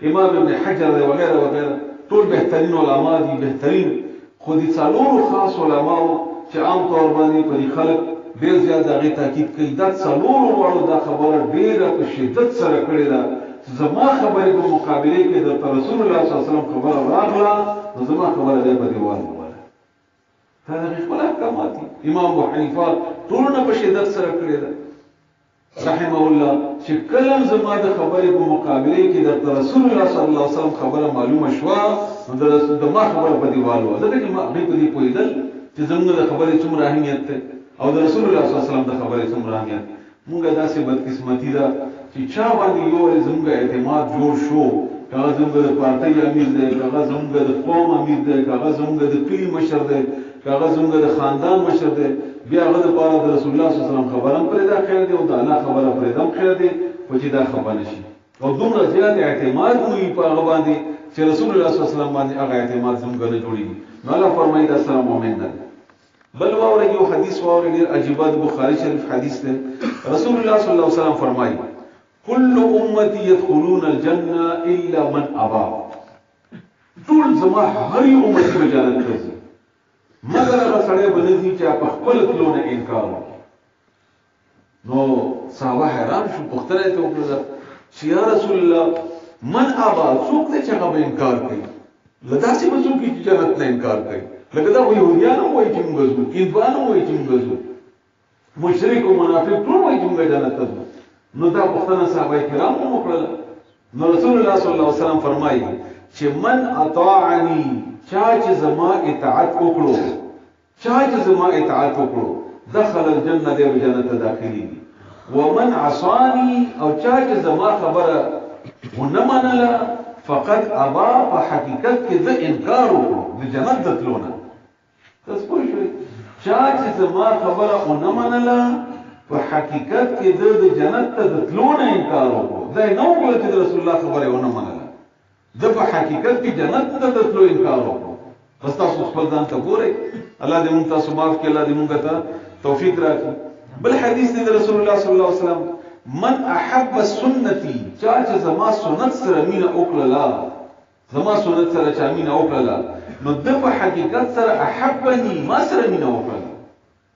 امام ابن حجر دی وغیره وغیره ټول بهترین علما دي بهترین خو دي څلورو خاص علماو چې عام طور باندې په دې خلک ډېر زیات د هغې تاکید کوي دا څلورو واړو دا خبره ډېره په شدت سره کړې ده زما خبرې په مقابلې کې درته رسول الله صلی الله علیه وسلم خبره راغله نو زما خبره دی په دیوال ووله دا د هغې خپل احکامات دي امام ابو حنیفه ټولونه په شدت سره کړې ده رحمه الله چې کله زما د خبرې په مقابلې کې درته رسول الله صلی الله علیه وسلم خبره معلومه شوه نو د ما خبره په دیوال وه ځکه چې هغوی په دې پوهېدل چې زموږ د خبرې څومره اهمیت دی او د رسول الله صلی الله علیه وسلم د خبرې څومره اهمیت موږ داسې بدقسمتي ده چې چا باندې یو زموږ اعتماد جوړ شو که هغه زموږ د پارټۍ امیر دی که هغه زموږ د قوم امیر دی که هغه زموږ د کلي مشر دی که هغه زموږ د خاندان مشر دی بیا هغه دپاره د رسول الله صلی الله علیه وسلم خبره هم پرېږده خیر دی او د الله خبره پرېږده هم خیر دی خو چې دا خبره نه شي او دومره زیات اعتماد مو وي په هغه باندې چې رسول الله صلی الله علیه وسلم باندې هغه اعتماد زموږ نه جوړېږي نو الله فرمایي دا سره مؤمن نه دی بل واورئ یو حدیث واورئ ډېر عجیبه د بخاري شریف حدیث دی رسول الله صلی الله علیه وسلم فرمایي كل امتي يدخلون الجنه الا من ابى ټول زما هر یو امت به جنت ته ځي مګر هغه سړی به نه ځي چې په خپل تلو نه انکار وکړي نو صحابه حیران شو پوښتنه یې وکړه چې یا رسول الله من ابى څوک دی چې هغه به انکار کوي له داسې به څوک چې جنت نه انکار کوي لکه دا یهودیان هم وایي چې موږ ځو هندوان هم وایي چې موږ ځو مشرک او منافق ټول وایي چې موږ جنت ته ځو نو دا پوښتنه صحابه کرام هم وکړله نو رسول الله صلی الله علیه وسلم فرمایي چې من اطاعني چا چې زما اطاعت وکړو دخل الجنه دی جنت ته داخليږي ومن عصاني او چا چې زما خبره ونه منله فقد ابا په حقیقت کې د انکار وکړو د جنت د تلونه تاسو پوه شئ چا چې زما خبره ونه منله په حقیقت کې د جنت ته د تلونه انکار وکړو دا نه وکړو چې رسول الله خبره ونه منله د په حقیقت کې جنت ته د تلو انکار وکړو بس تاسو خپل ځان ته ګورئ الله دې موږ تاسو معاف کړي الله دې موږ ته توفیق راکړي بل حدیث دی رسول الله صلی الله علیه وسلم من احب سنتي چا چې زما سنت سره مینه وکړه زما سنت سره چا مینه وکړه نو د په حقیقت سره احبني ما سره مینه وکړه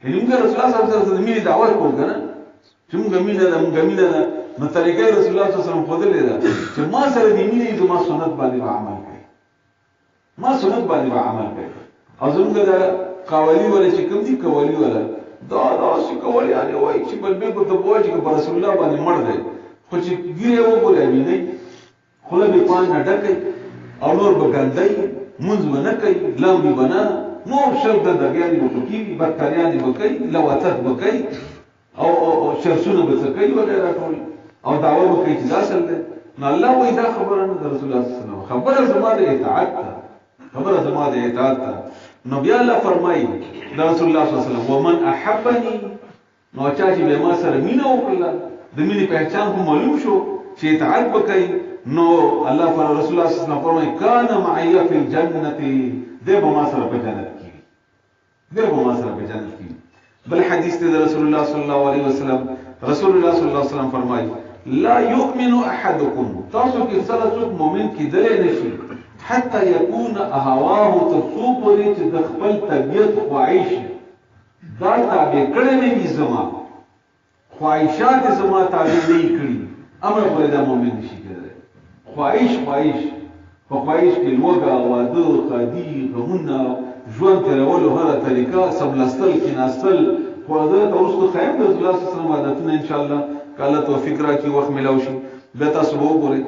یعنی موږ رسول الله صلی الله علیه وسلم مینه دعوه کوو کنه چې موږ مینه ده نو طریقې رسول الله صلی الله علیه وسلم خودلې ده چې ما سره دې مینه زما سنت باندې عمل کوي ما سنت باندې عمل کوي او زموږ د قوالی ولا چې کوم دي قوالی ولا دا چې قوالی یعنی وایي چې بل به ته وایي چې رسول الله باندې مړ دی خو چې ګیره وګورې نه خله به پان نه ډکې او نور به ګندای منځ نه کوي لاندې بنا نور شرط د دګیانې وکړي بدکاریانې وکړي لواتت وکړي او شرسونه به کوي وغیرہ ټول او دعوه وکړي چې دا اصل دی نو الله وایي دا خبره نه رسول الله صلی الله علیه وسلم خبره زما د اطاعت ده نو بیا الله فرمایي د رسول الله صلی الله علیه وسلم ومن احبني نو چا چې به ما سره مینه وکړه د مینې پہچان هم معلوم شو چې اطاعت وکړي نو الله رسول الله صلی الله علیه وسلم فرمایي کان معي فی الجنه دې به ما سره په جنت کې بل حدیث دی رسول الله صلی الله علیه وسلم فرمایي لا يؤمن احدكم تاسو کې سره څوک مؤمن کېدلی نشي حتى يكون اهواه تصوبري چې د خپل طبيعت خواهش دا تابع کړی نه وي زما خواهشات زما تابع نه کړی امر پر دا مؤمن نشي کېدای خواهش په خواهش کې لوګه واده خادي غمونه ژوند تیرولو هره طریقه سملستل کېناستل خو دا تاسو خیم د رسول الله صلی الله علیه وسلم عادتونه ان شاء الله کله توفیق راکړي وخت ملاو شي بیا تاسو وګورئ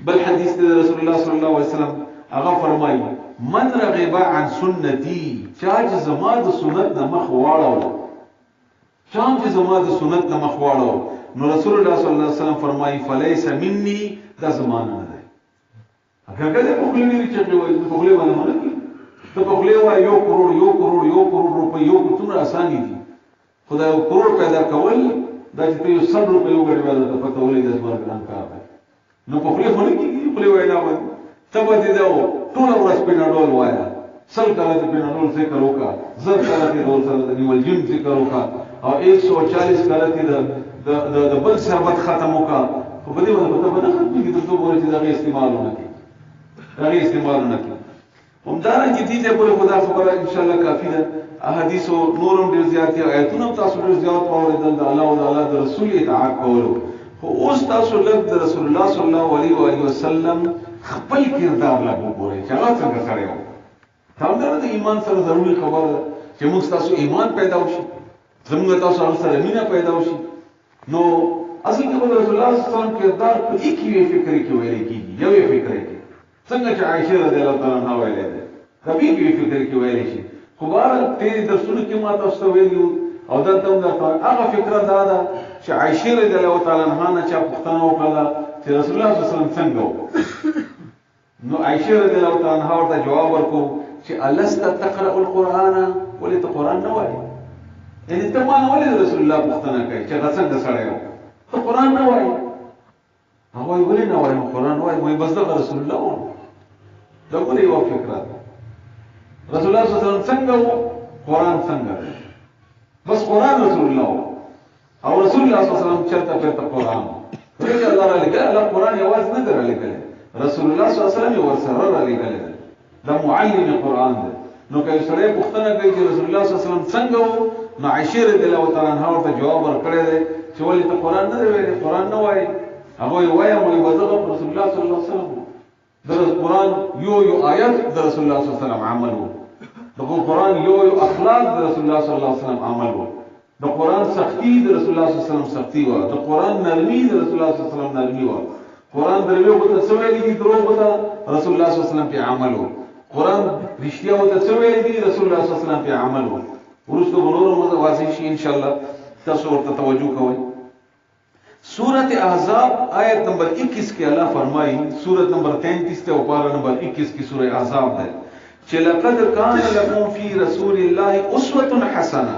بل حدیث د رسول الله صلی الله علیه وسلم هغه فرمایي من رغب عن سنتي چا چې زما د سنت نه مخ واړو نو رسول الله صلی الله علیه وسلم فرمایي فليس مني دا زمانه نه ده هغه کله په خپل ویل چې وایي په خپل باندې ته په خپل وایي 1 کروڑ روپۍ یو څومره اساني دي خدای 1 کروڑ پیدا کول دا چې ته 100 روپۍ وګړي ولې ته پته ولې د زما ګران کار دی نو په خپل باندې کې خپل وایي نه وایي ته به دې دا ټول ورځ په نډول وایي سل کله دې په نډول ذکر وکړه زر کله دې ډول سره د نیول جن ذکر وکړه او 140 کله دې د بل شربت ختم وکړه خو په دې باندې پته نه ختمي چې ته وګورې چې دا استعمالونه کوي همدارنګه دې ته په خدا خبره ان شاء الله کافی ده احادیث او نورم ډیر زیات دي آیاتونه تاسو ډیر زیات اوریدل د الله او د الله د رسول اطاعت کولو خو اوس تاسو لږ د رسول الله صلی الله علیه وسلم خپل کردار لا وګورئ چې هغه څنګه سره یو دا د ایمان سره ضروري خبره چې موږ تاسو ایمان پیدا وشي زموږ تاسو سره مینه پیدا وشي نو اصل کې رسول الله صلی الله علیه وسلم کردار په یوې فکر کې ویل کېږي یوې فکر کې څنګه چې عائشہ رضی الله تعالی عنها ویلې ده کبي کې فکر کې ویلې شي خو بهر تیرې درسونه کې ما تاسو ته ویلو او دا ته هغه فکر دا ده چې عائشہ رضی الله تعالی عنها نه چا پوښتنه وکړه چې رسول الله صلی الله علیه وسلم څنګه نو عائشہ رضی الله تعالی عنها ورته جواب ورکړ چې الست تقرأ القرآن ولې ته قرآن نه وایې یعنی ته ما نه ولې رسول الله پوښتنه کوي چې هغه څنګه سره یو ته قرآن نه وایې هغه ولې نه وایي قرآن وایي وایي بس دغه رسول الله و دا ولې یو فکر رسول الله صلی الله علیه وسلم څنګه و قرآن څنګه بس قرآن رسول الله او رسول الله صلی الله علیه وسلم چرته پرته قرآن ولې الله را لګل الله قرآن یواز نه در لګل رسول الله صلی الله علیه وسلم یو سره را لګل دا معلم قرآن دی نو که سره پوښتنه کوي چې رسول الله صلی الله علیه وسلم څنګه و نو عائشہ رضی الله تعالی عنها ورته جواب ورکړی دی چې ولې ته قرآن نه دی ویلي قرآن نه وایي هغه وایم وایي بدغه رسول الله صلی الله علیه وسلم د قرآن یو آیت د رسول الله صلی الله علیه وسلم عمل وو د قرآن یو اخلاق د رسول الله صلی الله علیه وسلم عمل وو د قرآن سختی د رسول الله صلی الله علیه وسلم سختی وو د قرآن نرمي د رسول الله صلی الله علیه وسلم نرمي وو قرآن دروي وو ته سوي دي درو وو رسول الله صلی الله علیه وسلم په عمل وو قرآن رښتیا وو ته سوي دي رسول الله صلی الله علیه وسلم په عمل وو ورسره ورور مو واضح شي ان شاء الله تاسو ورته توجه کوئ सूरत अहज़ाब आयत नंबर 21 के अल्लाह फरमाई सूरत नंबर 33 ते पारा नंबर 21 की सूरह अहज़ाब है कि लक़द कान लकुम फी रसूलिल्लाहि उस्वतुन हसना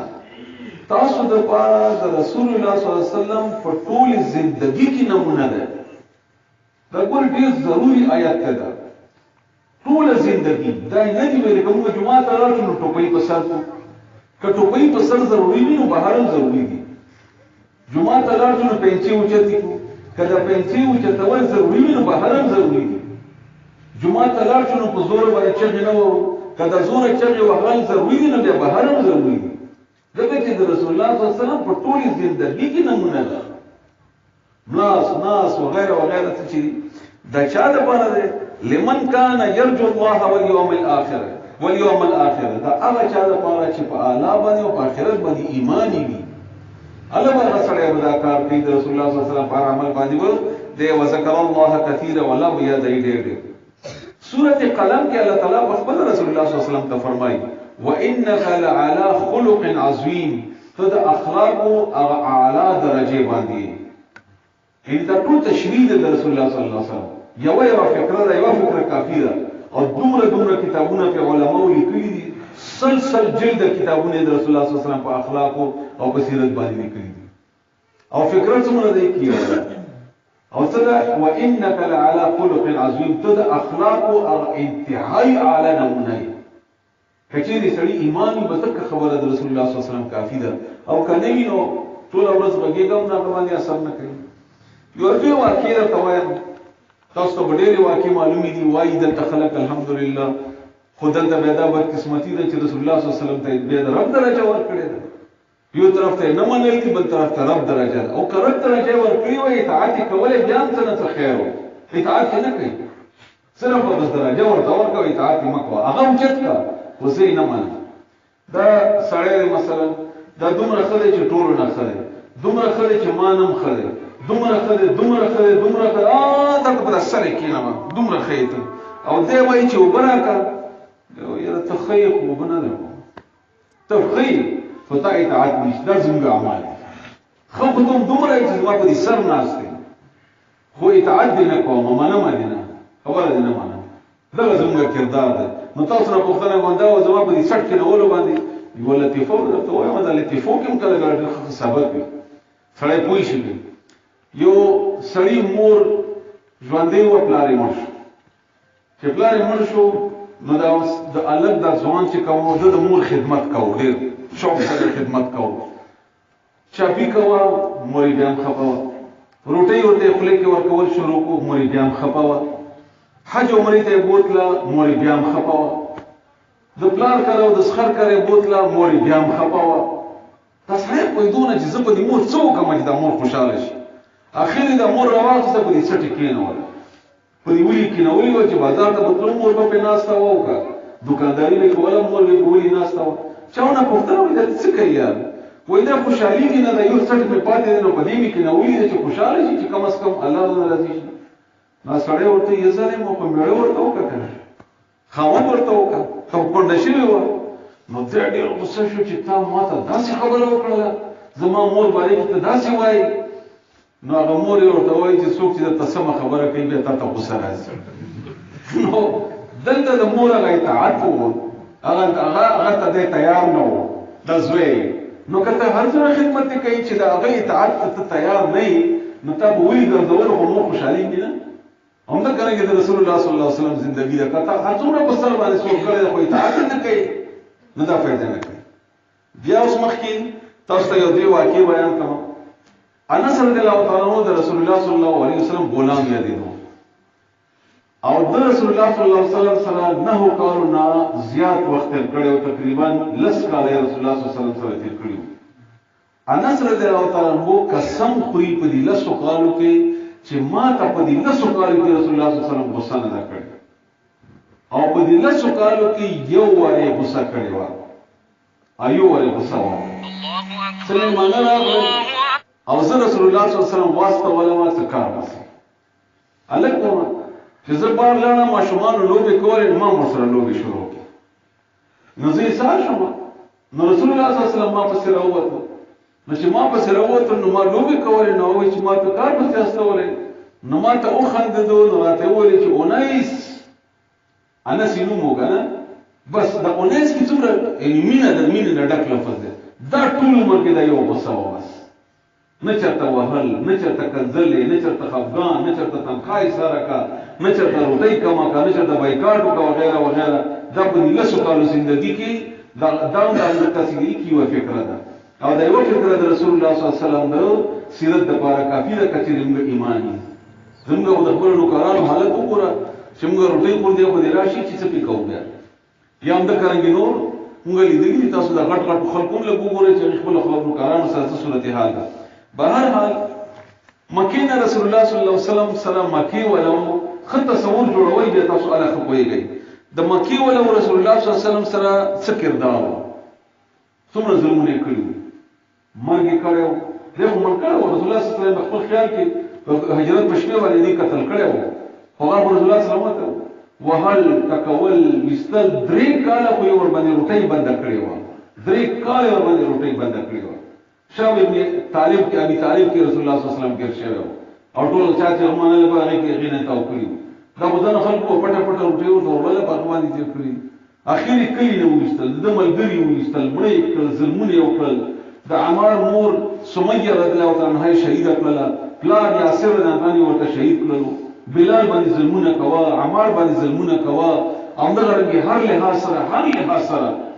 तासु द पारा द रसूलुल्लाह सल्लल्लाहु अलैहि वसल्लम पर टोल जिंदगी की नमूना है دا ګور ډیر ضروری آیات ده ټول زندگی دا نه دی ویل کوم جمعه ته راځو نو ټوپۍ په سر کو کټوپۍ په سر ضروری نه بهر ضروری دي جمعه ته راځو نو پنځه اوچتي کو کله پنځه اوچتول ضروری نه بهر ضروری دي جمعه ته راځو نو په زور باندې چې نه وو کله زور چې وهل ضروری نه دی بهر ضروری دي دغه چې د رسول الله صلی الله علیه وسلم په ټول زندگی کې نمونه ده ناس وغيره چې دا چا د پاره ده لمن کان يرجو الله واليوم الاخر دا هغه چا د پاره چې په اعلی باندې او په آخرت باندې ایمان وي الله به سره ودا کار کوي د رسول الله صلی الله علیه وسلم پر عمل باندې و د وذكر الله كثيرا ولا بيد ډېر سورۃ قلم کې الله تعالی خپل رسول الله صلی الله علیه وسلم ته فرمایي وانك لعلى خلق عظیم ته د اخلاق او اعلی درجه باندې ان دا ټول تشریح د رسول الله صلی الله علیه وسلم یو فکر ده یو فکر کافی ده او دومره کتابونه په علماء لیکلي دي سلسل جلد کتابونه د رسول الله صلی الله علیه وسلم په اخلاق او په سیرت باندې لیکلي دي او فکر څومره دی کیږي او څنګه وانك لعلى خلق عظیم ته د اخلاق او انتهایی اعلی نمونه کچېری سړی ایمان به تک خبره د رسول الله صلی الله علیه وسلم کافی ده او کنه وینو ټول ورځ بګیګم نه باندې اثر نه کوي یو ډیر واقعي ده توایم تاسو ته ډېر واقعي معلومي دي وایي د خلق الحمدلله خدای ته پیدا بد قسمتي ده چې رسول الله صلی الله علیه وسلم ته به رب درجه ورکړي ده یو طرف ته نه منل دي بل طرف ته رب درجه او کرک درجه ورکړي وي اطاعت کولې بیا هم څه نه خیر اطاعت نه کوي صرف بس درجه ورته ورکوي اطاعت مکو هغه اوچت کا وسې نه منل دا سړی مثلا دا دومره خدای چې ټولو نه خدای دومره خدای چې مانم خدای دومره خدای دا په اثر کې نه دومره خیته او دی وایي چې وبراکا یاره تخیق وبنه ده تخیق فتا اطاعت نشته دا زموږ اعمال خو کوم دومره چې ما په دې سر ناشته خو اطاعت دې نه کوم منم دې نه خبره دې نه منم دا زموږ کردار ده نو تاسو نه پوښتنه غونډه او زما په دې سټ کې نهولو باندې یو لطیفه ورته وایم دا لطیفه کوم کله ګرځي سبق وي سړی پوه شي یو سړی مور ژوندې و پلارې مړ شو چې پلارې مړ شو نو دا اوس د الګ د ځوان چې کوم د مور خدمت کوو ډېر شوق سره خدمت کوو چاپی کوه مورې بیا هم خفه وه روټۍ ورته خولې کې ورکول شروع کړو مورې بیا هم خفه وه حج عمرې ته یې بوتله مورې بیا هم خفه وه د پلار کره او د سخر کره یې بوتله مورې بیا هم خفه وه دا سړی پوهېدونه چې زه په دې مور څه وکړم چې دا مور خوشحاله شي اخر یې د مور راواخېسته په دې څټې کېنوله په دې ولي کېنولې وه چې بازار ته به تلو مور به پرې ناسته وه او که دوکانداري به کوله مور به په ولي ناسته وه چا ونه پوښتنه وایي دا څه کوي یار وایي دا خوشحالېږي نه دا یو څټ مې پاتې دی نو په دې مې کېنولي دی چې خوشحاله شي چې کم از کم الله نه راضي شي نو سړی ورته یې ظالم و په مېړه ورته وکړه که نه خاوند ورته وکړه ته کونډه شوې وه نو دی ډېر غوسه شو چې تا ما ته داسې خبره وکړله زما مور بارے کې ته داسې وایي نو هغه مور یې ورته وایي چې څوک چې درته سمه خبره کوي بیا تا ته غوسه راځي نو دلته د مور هغه اطاعت و هغه ته دی تیار نه و دا زوی نو که ته هر څومره خدمت دې کوي چې د هغه اطاعت ته تیار نه یې نو تا به ولي ګرځولو خو مور خوشحالېږي نه همدغه رنګه د رسول الله صلی الله علیه وسلم زندگی ده که تا هر څومره په سر باندې څوک کړی ده خو اطاعت نه کوي نو دا فایده نه کوي بیا اوس مخکې تاسو ته یو دې واقع بیان کړم انس رضی الله تعالی عنہ د رسول الله صلی الله علیه وسلم غلام یادېدو او د رسول الله صلی الله علیه وسلم سره نه کالو نه زیات وخت تیر کړو تقریبا 10 کال رسول الله صلی الله علیه وسلم سره تیر کړو انس رضی الله تعالی عنہ قسم خوري په دې 10 کالو کې چې ما ته په دې 10 کالو کې رسول الله صلی الله علیه وسلم غصه نه کړی او په دې 10 کالو کې یو واره غصه کړی و ایو واره غصه و سليمان راغله او زه رسول الله صلی الله علیه وسلم واسطه ولا ما څه کار وسه الکه چې زه بار لاړم ماشومان لوبې کولې ما سره لوبې شروع کړې نو زه یې سال شوم نو رسول الله صلی الله علیه وسلم ما پسې راووتو نو چې ما پسې راووتو نو ما لوبې کولې نو وایي چې ما ته کار پسې استولی نو ما ته وخندېدو نو راته یې وویلې چې اونیس انس یې نوم و که نه بس د اونیس کې څومره مینه د مینې نه ډک لفظ دی دا ټول عمر کې دا یو غصه وه بس نه چرته وهل نه چرته کنځلې نه چرته خفګان نه چرته تنخوا یې ساره کا نه چرته روټۍ کمه کا نه چرته بایکاټ وکړه وغیره وغیره دا په دې 10 کالو زندګي کې دا هم د تسګري کې یوه فکره ده او دا یوه فکره د رسول الله صلی الله علیه وسلم د سیرت دپاره کافي ده که چېرې موږ ایمان یو زموږ د خپلو نوکرانو حالت وګوره چې موږ روټۍ خوندې په دې راشي چې څه پې کوو بیا یا همدغه رنګې نور موږ لیدلي دي تاسو د غټ غټ خلکو هم لږ وګورئ چې هغې خپلو نوکرانو سره څه صورتحال ده بهرحال مکې نه رسول الله صلی الله علیه وسلم سره مکې ولو ښه تصور جوړوئ بیا تاسو هله ښه پوهېږئ د مکې ولو رسول الله صلی الله علیه وسلم سره څه کردار و څومره ظلمونه یې کړي مرګ یې کړی و دی خو مړ کړی و رسول الله صلی الله علیه وسلم په خپل خیال کې هجرت په شپې باندې دې قتل کړی و خو هغه رسول الله صلی الله علیه وسلم وهل ټکول ویستل 3 کاله خو یې ورباندې روټۍ بنده کړې وه 3 کاله یې ورباندې روټۍ بنده کړې وه شاه ابن طالب کې ابي طالب کې رسول الله صلی الله علیه وسلم کې شوی او ټول چا چې هم نه لګا هغه کې غینه تاو کړی دا بدن خلکو پټه پټه روټي او ډوړل په باندې چې کړی اخیری کلی نه وستل د ملګری وستل مړی کړ ظلمونه یو کړل د عمار مور سمیه رضی الله تعالی عنها شهید کړل پلار یاسر رضی الله عنه ورته شهید کړل بلال باندې ظلمونه کوا عمار باندې ظلمونه کوا همدغه رنګ هر لحاظ سره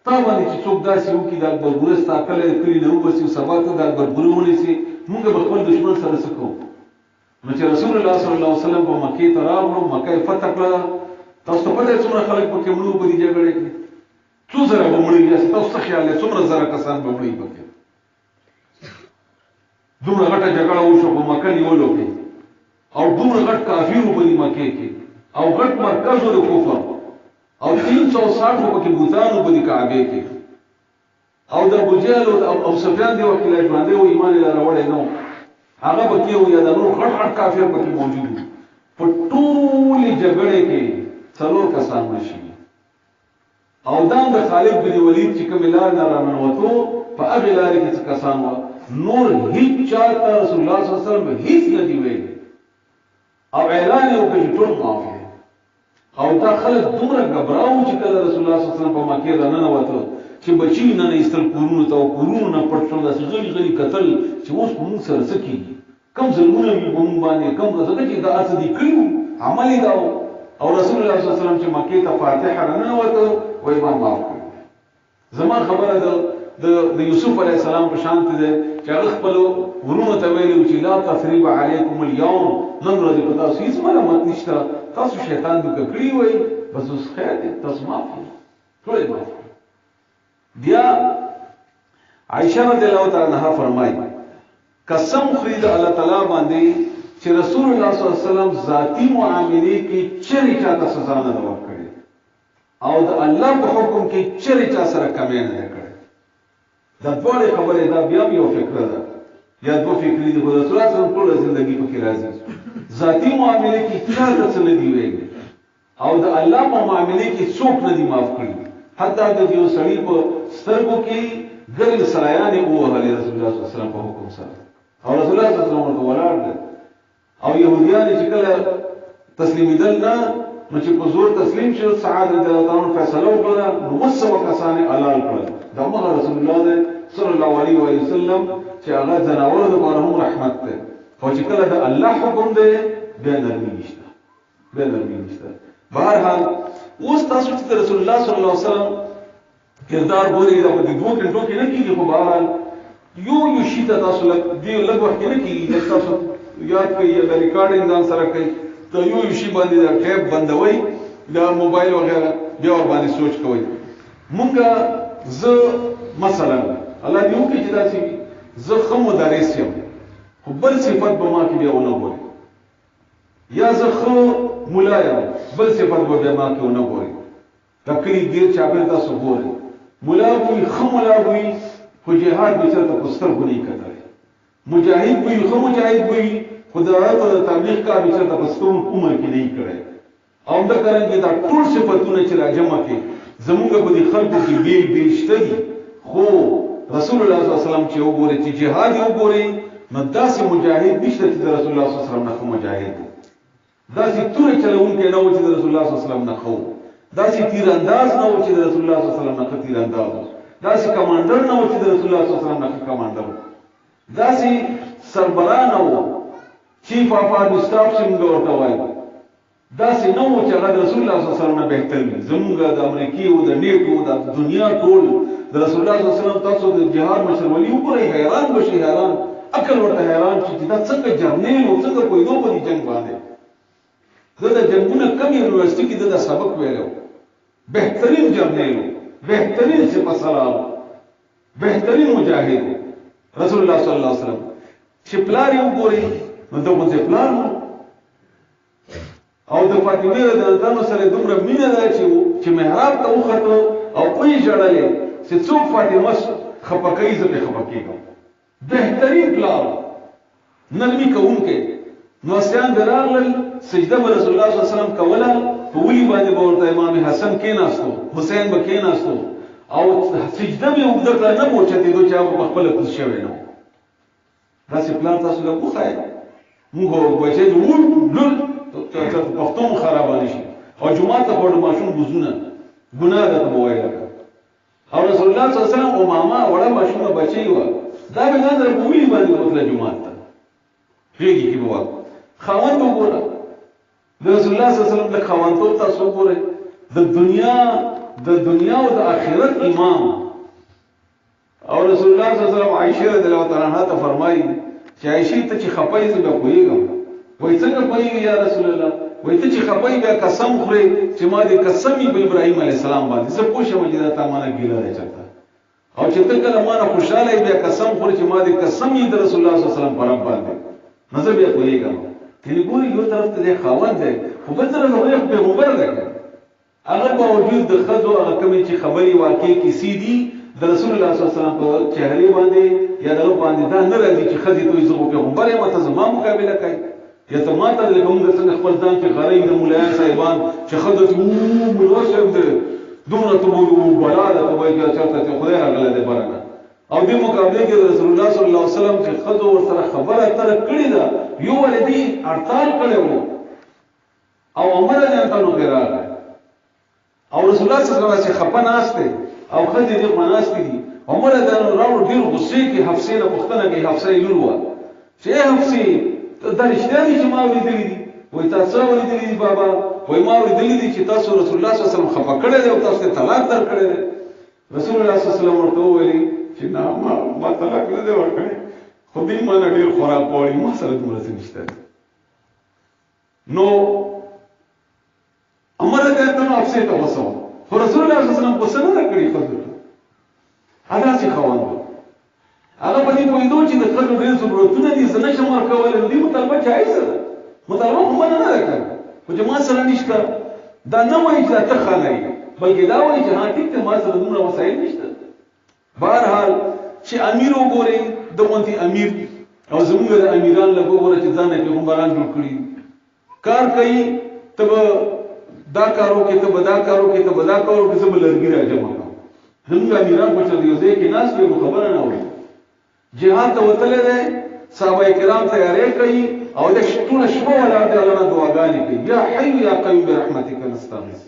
تا باندې چې څوک داسې وکړي د اکبرګورستا کله کلي نه وبسي او سبا ته د اکبرګوري ونیسي موږ به خپل دښمن سره څه کوو نو چې رسول الله صلی الله علیه وسلم په مکې ته راغلو مکه یې فتح کړه تاسو ته پته څومره خلک پکې مړو په دې جګړې کې څو زره به مړي یاست تاسو څه خیال دی څومره زره کسان به مړي پکې دومره غټه جګړه وشو په مکه نیولو کې او دومره غټ کافرو په مکه کې او غټ مرکز د کفر او 360 په کې بوتانو په کعبه کې او د ابو جهل او سفیان دی وکیل باندې او ایمان لاره وړي نو هغه به کې وي دا نور غټ غټ کافر په کې موجود په ټول جګړه کې څلور کسان نشي او دا د خالد بن ولید چې کوم لار نه رانوتو په هغه لار کې څه کسان و نور هیڅ چاته رسول الله صلی الله علیه وسلم هیڅ نه دی ویلي او اعلان یې وکړ ټول معافي او دا خلک دومره غبراو چې کله رسول الله صلی الله علیه وسلم په مکه رانوتو چې بچی نه ایستل کورونو ته او کورونو نه پټ شول داسې غلي غلي قتل چې اوس په موږ سره څه کېږي کم ظلمونه وي په موږ باندې کم ځکه چې دا څه دي کړي عمل یې دا او رسول الله صلی الله علیه وسلم چې مکه ته فاتحه رانوتو وای ما معاف کړ زما خبره د یوسف علی السلام په شان ته ده چې هغه خپل ورونو ته ویلو چې لا تثریب علیکم اليوم نن ورځ په تاسو هیڅ ملامت نشته تاسو شیطان دوک کړی وای بس اوس خیر دې تاسو معاف ټول معاف بیا عائشہ رضی الله تعالی عنها فرمایي قسم خرید الله تعالی باندې چې رسول الله صلی الله علیه وسلم ذاتی معاملې کې چری چاته سزا نه ورکړي او د الله په حکم کې چری چا سره کمې نه کړي دا ټول خبره دا بیا یو فکر ده یا دوه فکرې دي رسول الله صلی الله علیه وسلم ټول ژوندۍ په کې راځي ذاتی معاملې کې چا څه نه دی ویلي او د الله په معاملې کې څوک نه دی معاف کړي حتی د یو سړي په سترګو کې ګرځ سرایانې وهلې رسول الله صلی الله علیه وسلم په حکم سره او رسول الله صلی الله علیه وسلم ولاړ او يهوديان چې کله تسلیمیدل نه نو چې په زور تسلیم شو سعد رضی الله عنه فیصله وکړه نو وسو کسانې حلال کړل دا مغه رسول الله صلی الله علیه و سلم چې هغه زناور د هم رحمت ده او چې کله د الله حکم ده به نرمي نشته بهرحال اوس تاسو چې رسول الله صلی الله علیه وسلم کردار ګوري دا په 2 غنټو کې نه کیږي خو بهرحال یو شی ته تاسو دی لږ وخت نه کیږي تاسو یاد کړئ یا ریکارډینګ ځان سره کوي ته یو شی باندې دا ټیپ بندوي دا موبایل وغیرہ بیا ور باندې سوچ کوي مونږه زه مثلا الله دې وکړي چې دا شي زه خو مدرس یم خو بل صفات به ما کې بیا ونه وګوري یا زه خو مولا یم بل صفات به ما کې ونه وګوري دا کلی ګیر چاپیر تاسو وګوري مولا وي خو مولا وي خو جهاد به څه تاسو غوړي کوي مجاهد وي خو مجاهد وي خدای ته تبلیغ کا به څه تاسو عمر کې نه کړي او دا کرانګي دا ټول صفاتونه چې راجمع کې زموږ په دې خلکو کې بیل شته خو رسول الله صلی الله علیه وسلم چې وګوري چې جهاد وګوري نو داسې مجاهد نشته چې رسول الله صلی الله علیه وسلم نه مجاهد داسې تور چلون کې نه و چې رسول الله صلی الله علیه وسلم نه خو داسې تیر انداز نه و چې رسول الله صلی الله علیه وسلم نه تیر انداز داسې کمانډر نه و چې رسول الله صلی الله علیه وسلم نه کمانډر داسې سربران نه و چیف اف آرمی سټاف څنګه ورته وایي داسې نه و چې هغه رسول الله صلی الله علیه وسلم نه بهتر وي زموږ د امریکای او د نیټو د دنیا ټول د رسول الله صلی الله علیه وسلم تاسو د جهاد مشرولي وګورئ حیران بشئ حیران عقل ورته حیران چې دا څنګه جرنیل او څنګه کوئی نو په جنگ باندې دا جنگونه کم یونیورسيټي کې د سبق ویلو بهترین جرنیل بهترین سپاسلام بهترین مجاهد رسول الله صلی الله علیه وسلم چې پلار یې وګورئ نو دا مونږه پلان او د فاطمه رضی الله عنها سره دومره مینه ده چې محراب ته وخته او کوی جړلې چې څوک فاطمه خپکې زپه خپکېږي بهترین پلان نرمي کوونکې نو سیان درغل سجده رسول الله صلی الله علیه وسلم کوله په وی باندې ورته امام حسن کېناستو حسین به کېناستو او سجده به وګړه نه پوښتې دوی چې په خپل کوڅ شوی نو دا څه پلان تاسو له وخای موږ وځي ټول وختونه خراب نشي او جمعه ته په ماشوم بوزونه ګناه ده په وایي او رسول الله صلی الله علیه وسلم او ماما وړه ماشوم بچي و دا به نه در په وی باندې وتله جمعه ته ریږي کی بوا خاوند وګوره رسول الله صلی الله علیه وسلم د خاوند تاسو وګوره د دنیا او د آخرت امام او رسول الله صلی الله علیه وسلم عائشہ رضی الله تعالی عنها ته فرمایي چې عائشہ ته چې خپای زه کویګم وای څنګه کویږي یا رسول الله وای ته چې خپای بیا قسم خوري چې ما دې قسمی په ابراهیم علی السلام باندې زه پوښتنه چې دا تا مانه ګیله راځه او چې ته کله ما نه خوشاله بیا قسم خوري چې ما دې قسم یې د رسول الله صلی الله علیه وسلم پر رب باندې نظر بیا کویږم کله ګوري یو طرف ته خاوند دی خو بل طرف ته پیغمبر دی هغه باوجود د خزو هغه کومې چې خبري واقع کیسې دي د رسول الله صلی الله علیه وسلم په چهره باندې یا دغه باندې دا نه راځي چې خزي ته زه پیغمبر یم ته زما مقابله کوي یا ته ما ته کوم څنګه خپل ځان چې غړې د مولایان صاحبان چې خزو ته مولوی صاحب دې دومره ته وو بلاله ته وایي چې چرته خدای راغله دې بارنه او دې مقابله کې رسول الله صلی الله علیه وسلم چې خزو ورسره خبره تر کړی دا یو ولدي اړتال کړو او عمر دې ته نو راغله او رسول الله صلی الله علیه وسلم خپه ناشته او خدای دې مناسته دي عمر دې راو ډیر غصې کې حفصه له پښتنه کې حفصه لوروا چې حفصه دا رښتیا دي چې ما ولیدلې دي وای تاسو ولیدلې دي بابا وای ما ولیدلې دي چې تاسو رسول الله صلی الله علیه وسلم خپه کړی دی او تاسو ته طلاق درکړی دی رسول الله صلی الله علیه وسلم ورته ویلي چې نه ما طلاق نه دی ورکړی خو دې ما نه ډیر خوراک کوي ما سره دومره څه نشته نو عمر دې ته نو افسه ته وسو خو رسول الله صلی الله علیه وسلم په سره نه کړی خو ادا چې خوان هغه په دې پوهېدو چې د خلکو ډېر ضرورتونه دي زه نشم ورکولی نو دې مطالبه جایزه ده مطالبه خو منه نه ده کړې خو چې ما سره نشته دا نه وایي چې دا ته ښه نه یې بلکې دا وایي چې ها ټیک ته ما سره دومره وسایل نشته بهرحال چې امیر وګورئ دغونتې امیر او زمونږ د امیران لږ وګوره چې ځان یې پیغمبران جوړ کړي کار کوي ته به دا کار وکړې ته به دا کار وکړې ته به دا کار وکړې زه به لرګي راجمع کړم زمونږ امیران خو چې د یو ځای کې ناست وي نو خبره نه اوري جهاد ته وتلی دی صحابه کرام تیاری کوي او د ټوله شپه ولاړ دی الله نه دعاګانې کوي یا حی یا قیوم برحمتک نستغیث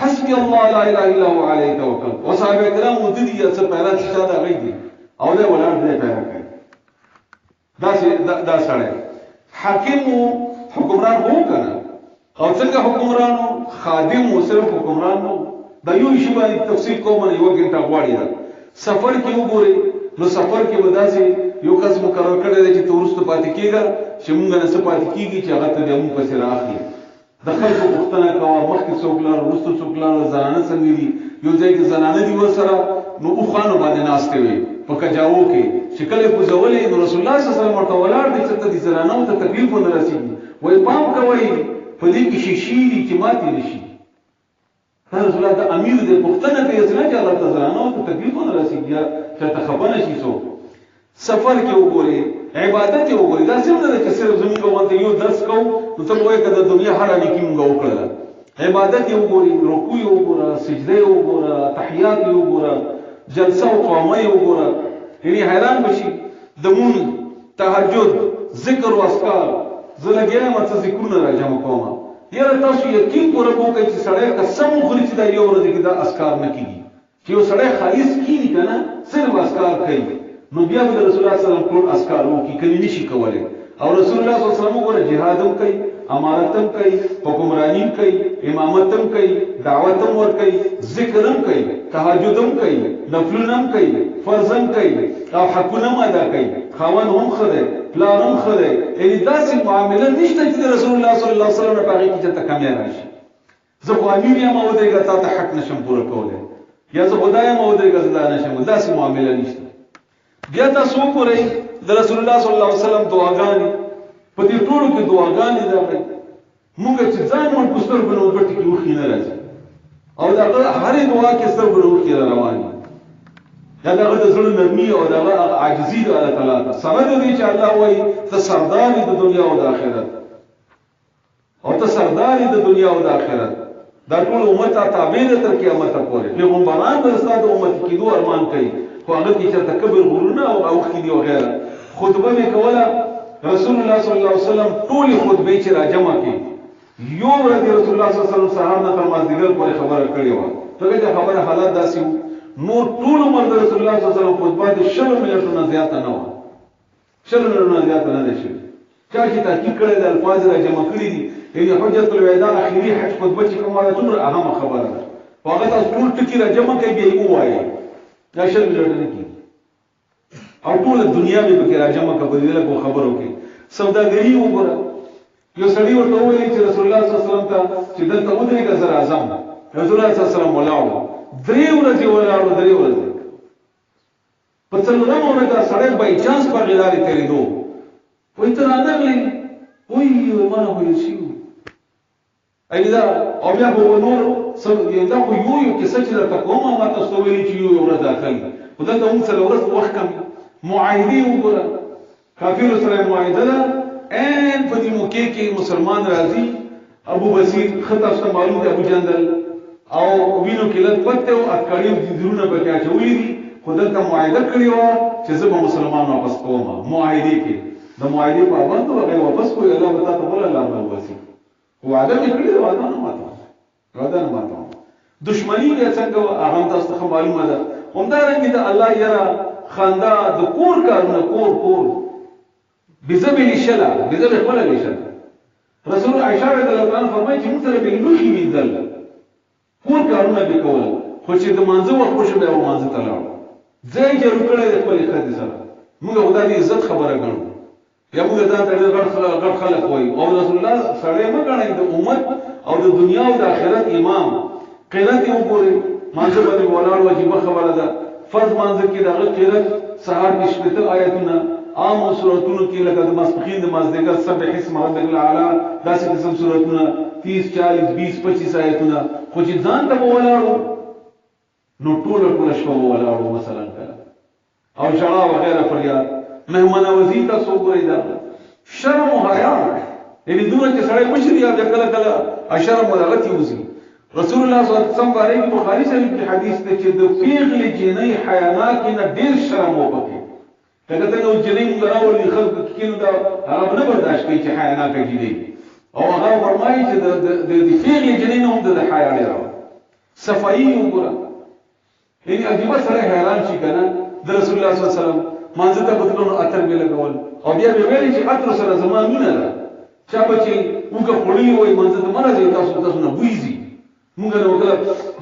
حسبی الله لا اله الا هو علیه توکلت او صحابه کرام ودي یا څه پیدا چې دا غي دي او دا ولاړ دی پیدا کوي دا سره حاکم حکمران وو کنه او څنګه حکمرانو خادم او صرف حکمرانو دا یو شی باندې تفصیل کوم نه یو ګنټه غواړي سفر کې وګورئ نو سفر کې وداسي یو کس مقرر کړی دی چې تورست پاتې کیږي چې مونږ نه سپاتې کیږي چې هغه ته موږ پسې راخلي د خلکو پوښتنه کوه مخکې څوک لاړ وروسته څوک لاړ زنانه څنګه دي یو ځای کې زنانه دي ورسره نو اوښانو باندې ناستې وي په کجاوو کې چې کله یې کوزولې نو رسول الله صلی الله علیه وسلم ورته ولاړ دی چې ته دې زنانو ته تکلیف ونه رسېږي وایي پام کوئ په دې کې شیشې دي چې ماتې نه شي رسول الله د امیر دې پوښتنه کوي چې نه چې الله ته زنانو ته تکلیف ونه رسېږي یا چې خبر نشي څوک سفر کې وګورئ عبادت کې وګورئ دا څنګه ده چې صرف زموږ کومه یو درس کوو نو ته وایې که د دنیا هر نیکي موږ وکړله عبادت کې وګورئ رکوع یې وګوره سجده یې وګوره تحیات یې وګوره جلسه او قیامه یې وګوره یعنې حیران بشي د مونږ تهجد ذکر او اذکار زه لګیا یم څه ذکرونه راجمع کوم یاره تاسو یقین پوره وکړئ چې سړی قسم وخوري چې دا یو ورځ کې دا اذکار نه کېږي چې یو سړی خالص کینی کنه صرف اذکار کوي نو بیا به رسول الله صلی الله علیه وسلم ټول اذکار وکړي کله نشي کولای او رسول الله صلی الله علیه وسلم وګوره جهاد هم کوي امارت هم کوي حکمرانی هم کوي امامت هم کوي دعوت هم ور کوي ذکر هم کوي تهجد هم کوي نفلونه هم کوي فرض هم کوي او حقونه هم ادا کوي خاوند هم خدای پلار هم خدای یعنی داسې معامله نشته چې رسول الله صلی الله علیه وسلم په هغه کې ته کمی راشي زه خو امیر یم او دغه تا ته حق نشم پوره کولای یا زه خدای یم او دغه زدا نشم داسې معامله نشته بیا تاسو وګورئ د رسول الله صلی الله علیه وسلم دعاګانې په دې ټولو کې دعاګانې دا کوي موږ چې ځان مونږ په سترګو نه وګټو کې وخی نه راځي او دا هرې دعا کې سترګو نه وخی رواني دا دغه د زړه نرمي او دغه عاجزي د الله تعالی ته سره دې چې الله وایي ته سردار د دنیا او د آخرت او ته سردار د دنیا او د آخرت دا ټول امت تابع ده تر قیامت پورې پیغمبران د استاد امت کېدو ارمان کوي خو هغه کې چې تکبر غرونه او اوخې دي وغیره خطبه مې کوله رسول الله صلی الله علیه وسلم ټول خطبه چې راجمع کړي یو ورځ رسول الله صلی الله علیه وسلم صحابه ته مازدیګر پورې خبره کړې و دغه خبره حالات داسې نور ټول عمر د رسول الله صلی الله علیه وسلم خطبه د 60 منټونو زیات نه و 60 منټونو زیات نه ده شوې چا چې تحقیق کړی د الفاظ راجمع کړي دي یعنی حجت الوداع اخیری حج خطبه چې کومه ده ټول اهمه خبره ده هغه تاسو ټول ټکی راجمع کوي بیا یې وایي دا شل منټونه کې او ټول دنیا به کې راجمع کوي له خبرو کې سوداګری وګوره یو سړی ورته وایي چې رسول الله صلی الله علیه وسلم ته چې دلته ودرېږه زر اعظم رسول الله صلی الله علیه وسلم ولاړو درې ورځې په څلورم ورځ سړی بای چانس په غلارې تېرېدو وایي ته رانغلې وایي ما نه ویل شوي ایدا او بیا به نور دا خو یو کیسه چې درته کوم ما تاسو ته ویلي چې یو ورځ داخل خو دلته موږ سره ورځ وخت کم معاهدې وګوره کافرو سره معاهده ده عین په دې موقع کې مسلمان راځي ابو بصیر خطا څه معلوم دی ابو جندل او وینو کې لږ پته او اکاړیو د زرونه به کې اچولې دي خو دلته معاهده کړې و چې زه به مسلمان واپس کوم معاهده کې د معاهده پابند وغه واپس کوی الله تعالی ته بل الله واسي وعده مې کړی دا وعده نه ماته دشمنی یې څنګه هغه تاسو ته معلومه ده همدارنګه د الله یرا خندا د کور کارونه کور بزبل شلا بزبل ولا شلا رسول عائشہ رضی الله عنها فرمایي چې موږ سره به لوخي ویدل کور کارونه به کول خو چې د مانزه وخت خوشو به مانزه تلاو ځای جوړ کړی د خپل خدای سره موږ خدای دې عزت خبره ګڼو یا موږ ځان ته غړ خلک وایي او رسول الله سره موږ غواړي د امت او د دنیا او د آخرت امام قرات یې وګوري مانزه باندې ولاړ واجب خبره ده فرض مانزه کې دغه قرات سهار کې شپته آیتونه عام سوراتونو کې لکه د ماسپخین د مازدیګر سبح اسم ربک الاعلى داسې قسم سوراتونه 30 40 20 25 آیتونه خو چې ځان ته ولاړو نو ټول شپه ولاړو مثلا کړه او شړا وغیرہ فریاد مهمان وزی تاسو ګورئ دا شرم او حیا یعنی دوی چې سړی مشري یا کله اشرم ولغتی وزي رسول الله صلی الله علیه وسلم باندې بخاری شریف کې حدیث ده چې د پیغلې جنې حیانا کې نه ډیر شرم وکړي کله ته نو جنې موږ راوړي خلک کې نو دا هغه نه برداشت کوي چې حیانا کوي دي او هغه فرمایي چې د پیغلې جنې نه هم د حیا لري صفائی وګوره یعنی عجیب سره حیران شي کنه د رسول الله صلی الله علیه وسلم مانځه ته بدلون اتر به لګول او بیا به ویل چې اتر سره زمانونه ده چا بچي موږ خوري وای مانځه ته مرزه تاسو نه بوېږي موږ نو کله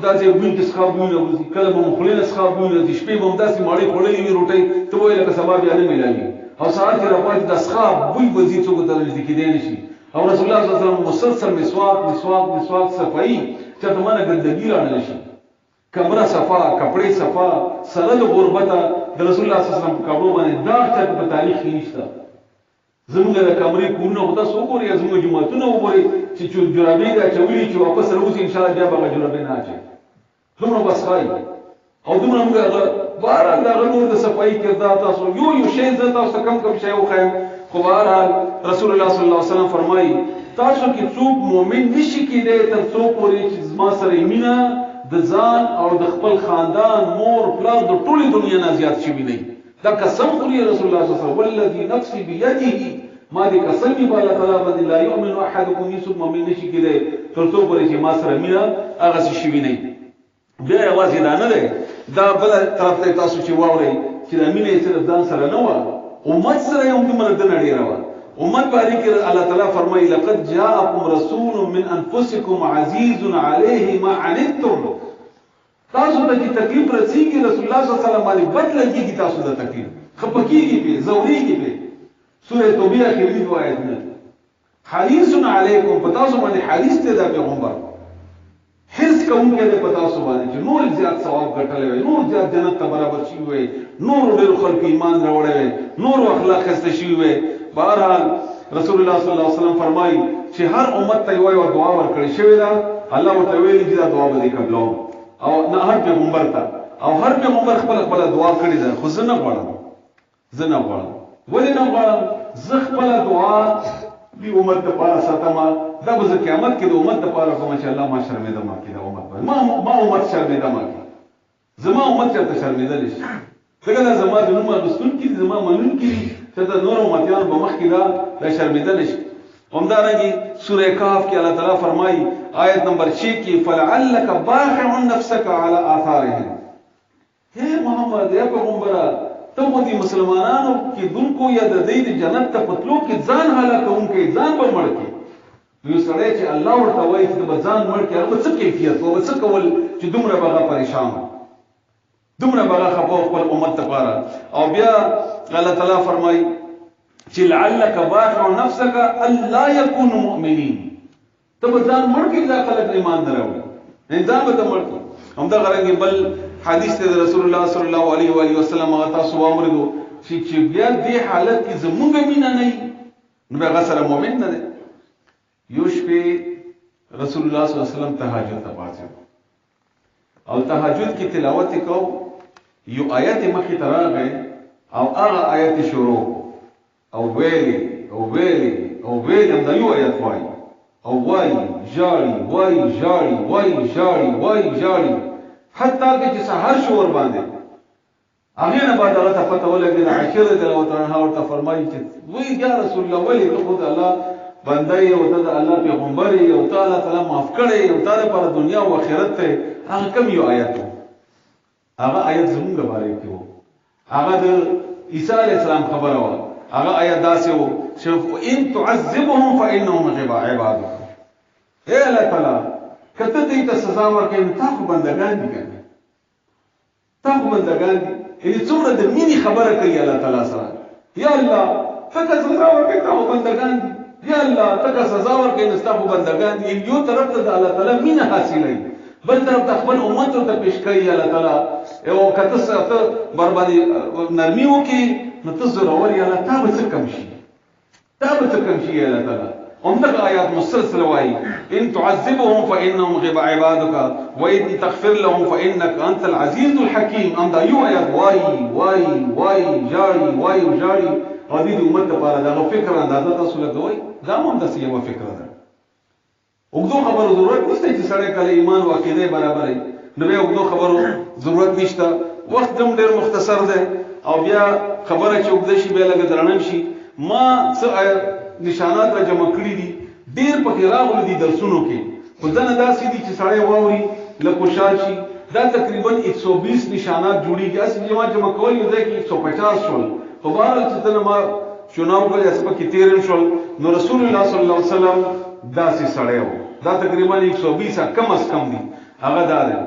دا چې وین کې ښابونه وځي کله مو خلینه ښابونه دي شپې مو داسې ماړې خورلې وي روټي ته وای لکه سبا بیا نه ملایي او ساعت راپات د ښاب بوې وځي څو ته لږ کې دی نشي او رسول الله صلی الله علیه وسلم مسلسل مسواک صفائی چې ته مانه ګندګی را نه شي کمره صفا کپڑے صفا سره د غربت د رسول الله صلی الله علیه وسلم په کابو باندې دا چې په تاریخ کې نشته زموږ د کمرې کورونه وتا سو ګوري زموږ جماعتونه وګوري چې جرابې دا چوي چې واپس راوځي ان شاء الله بیا به جرابې نه اچي دومره بس وای او دومره موږ بار دا غنور د صفائی کردار تاسو یو شی ز تاسو کم شی وخایم خو بهرحال رسول الله صلی الله علیه وسلم فرمایي تاسو کې څوک مؤمن نشي کېدای تر څو پورې چې ما سره مینا د ځان او د خپل خاندان مور پلار د ټولې دنیا نه زیات شي نه دا قسم خوري رسول الله صلی الله علیه وسلم والذي نفسي بيده ما دې قسم دی بالله تعالی باندې لا يؤمن احدكم يسب مؤمن نشي کېدای تر څو پورې چې ما سره مینا هغه شي نه بیا یوازې دا نه دی دا بل طرف ته تاسو چې واورئ چې د مینې صرف ځان سره نه و امت سره یو کومه د نړۍ راو امت باندې کې الله تعالی فرمایي لقد جاءكم رسول من انفسكم عزيز عليه ما عنتم تاسو ته چې تکلیف رسیږي رسول الله صلی الله علیه وسلم باندې بد لګيږي تاسو ته تکلیف خپکیږي په زوريږي په سوره توبه کې دې آیت نه حریص علیکم پتاسو باندې حریص ته دا پیغمبر حرص کوم کې دې پتاسو باندې چې نور زیات ثواب ګټلې وي نور زیات جنت ته برابر شي وي نور ډېر خلک ایمان راوړي وي نور اخلاق خسته شي وي بهرحال رسول الله صلی الله علیه وسلم فرمایي چې هر امت ته یو دعا ورکړي شوی دا الله وتعالى دې دا دعا به قبلو او نه هر پیغمبر ته او هر پیغمبر خپل دعا کړی ده خو زه نه غواړم ولې نه غواړم زه خپل دعا دی امت ته پاره ساتما دا به قیامت کې د امت ته پاره کوم چې الله ما شرمېده ما کې دا امت ما امت شرمېده ما کې زما امت ته شرمېده نشي څنګه زما د نوم رسول کې زما منون کې چې دا نور امتیان په مخ کې دا شرمېده نشي همدارنګه سوره کهف کې الله تعالی فرمایي آیت نمبر 6 کې فلعلک باخع نفسك على آثارهم اے محمد یا پیغمبره ته دې مسلمانانو کې دونکو یا د دې جنت ته پتلو کې ځان هلاکونکي ځان پر مړ کې یو سړی چې الله ورته وایي چې به ځان مړ کې هغه څه کیفیت او څه کول چې دومره بغا پریشان دومره بغا خپل خپل امت لپاره او بیا الله تعالی فرمایي چې لعلک باخع نفسك الا يكونوا مؤمنين ته به ځان مړ کې ځکه خلک ایمان نه راوړي انسان به مړ کې هم دا غره بل حدیث ته رسول الله صلی الله علیه و آله وسلم هغه تاسو وامرګو چې بیا دې حالت کې زموږ مینه نه نو هغه سره مؤمن نه دی. یو شپه رسول الله صلی الله علیه وسلم تهجد ته پاتې او تهجد کې تلاوت کو یو آیت مخې ته راغی او هغه آیت شروع او ویلي او ویلي او ویلي دا یو آیت وایي او وای جاړي وای جاړي وای جاړي وای جاړي حتی چې سحر شو ور باندې هغه نه بعد الله ته پته ولګي عائشہ رضی الله تعالی عنها ورته فرمایي چې وای یا رسول الله ولی ته د الله بندای او ته د الله پیغمبر او تعالی تعالی معاف کړي او تعالی پر دنیا او آخرت ته هغه کوم یو آیت هغه آیت زموږ باره کې وو هغه د عیسی علی السلام خبره و هغه آیت داسې وو چې ان تعذبهم فانهم عبادك اے الله تعالی کته دې ته سزا ورکړي نو تاسو بندگان دي کنه تاسو بندگان دي یعنی څومره د مینې خبره کوي الله تعالی سره یا الله ته سزا ورکړي تاسو بندگان دي یا الله ته سزا ورکړي تاسو بندگان دي یو طرف ته د الله تعالی مینه حاصلوي بل طرف ته خپل امت ته پیش کوي الله تعالی او کته ته بربادي نرمي وکي نو ته ضرور یا الله تا به څه کم شي تا به څه کم شي الله تعالی همدغه آیات مسلسل وایي ان تعذبهم فانهم عبادك وان تغفر لهم فانك انت العزيز الحكيم ام دا یو آیات وایي وایي وایي جاړي وایي جاړي او دې امت لپاره دا فکر اندازه تاسو لګوي دا هم د سیمه فکر ده وګدو خبرو ضرورت نشته چې سړی کله ایمان او عقیده برابرې نو به وګدو خبرو ضرورت نشته وخت هم ډېر مختصر ده او بیا خبره چې وګد شي به لګ درنم شي ما څه نشانات را جمع کړی دي ډېر پکې راغلي دي درسونو کې خو ځنه داسې دي چې سړی واوري لکه خوشحال شي دا تقریبا 120 نشانات جوړیږي اصل جمع کول یو ځای کې 150 شول خو بهرحال چې ته ما چناو کړی اس پکې 13 شول نو رسول الله صلی الله علیه وسلم داسې سړی و دا تقریبا 120 کم از کم دي هغه دا دی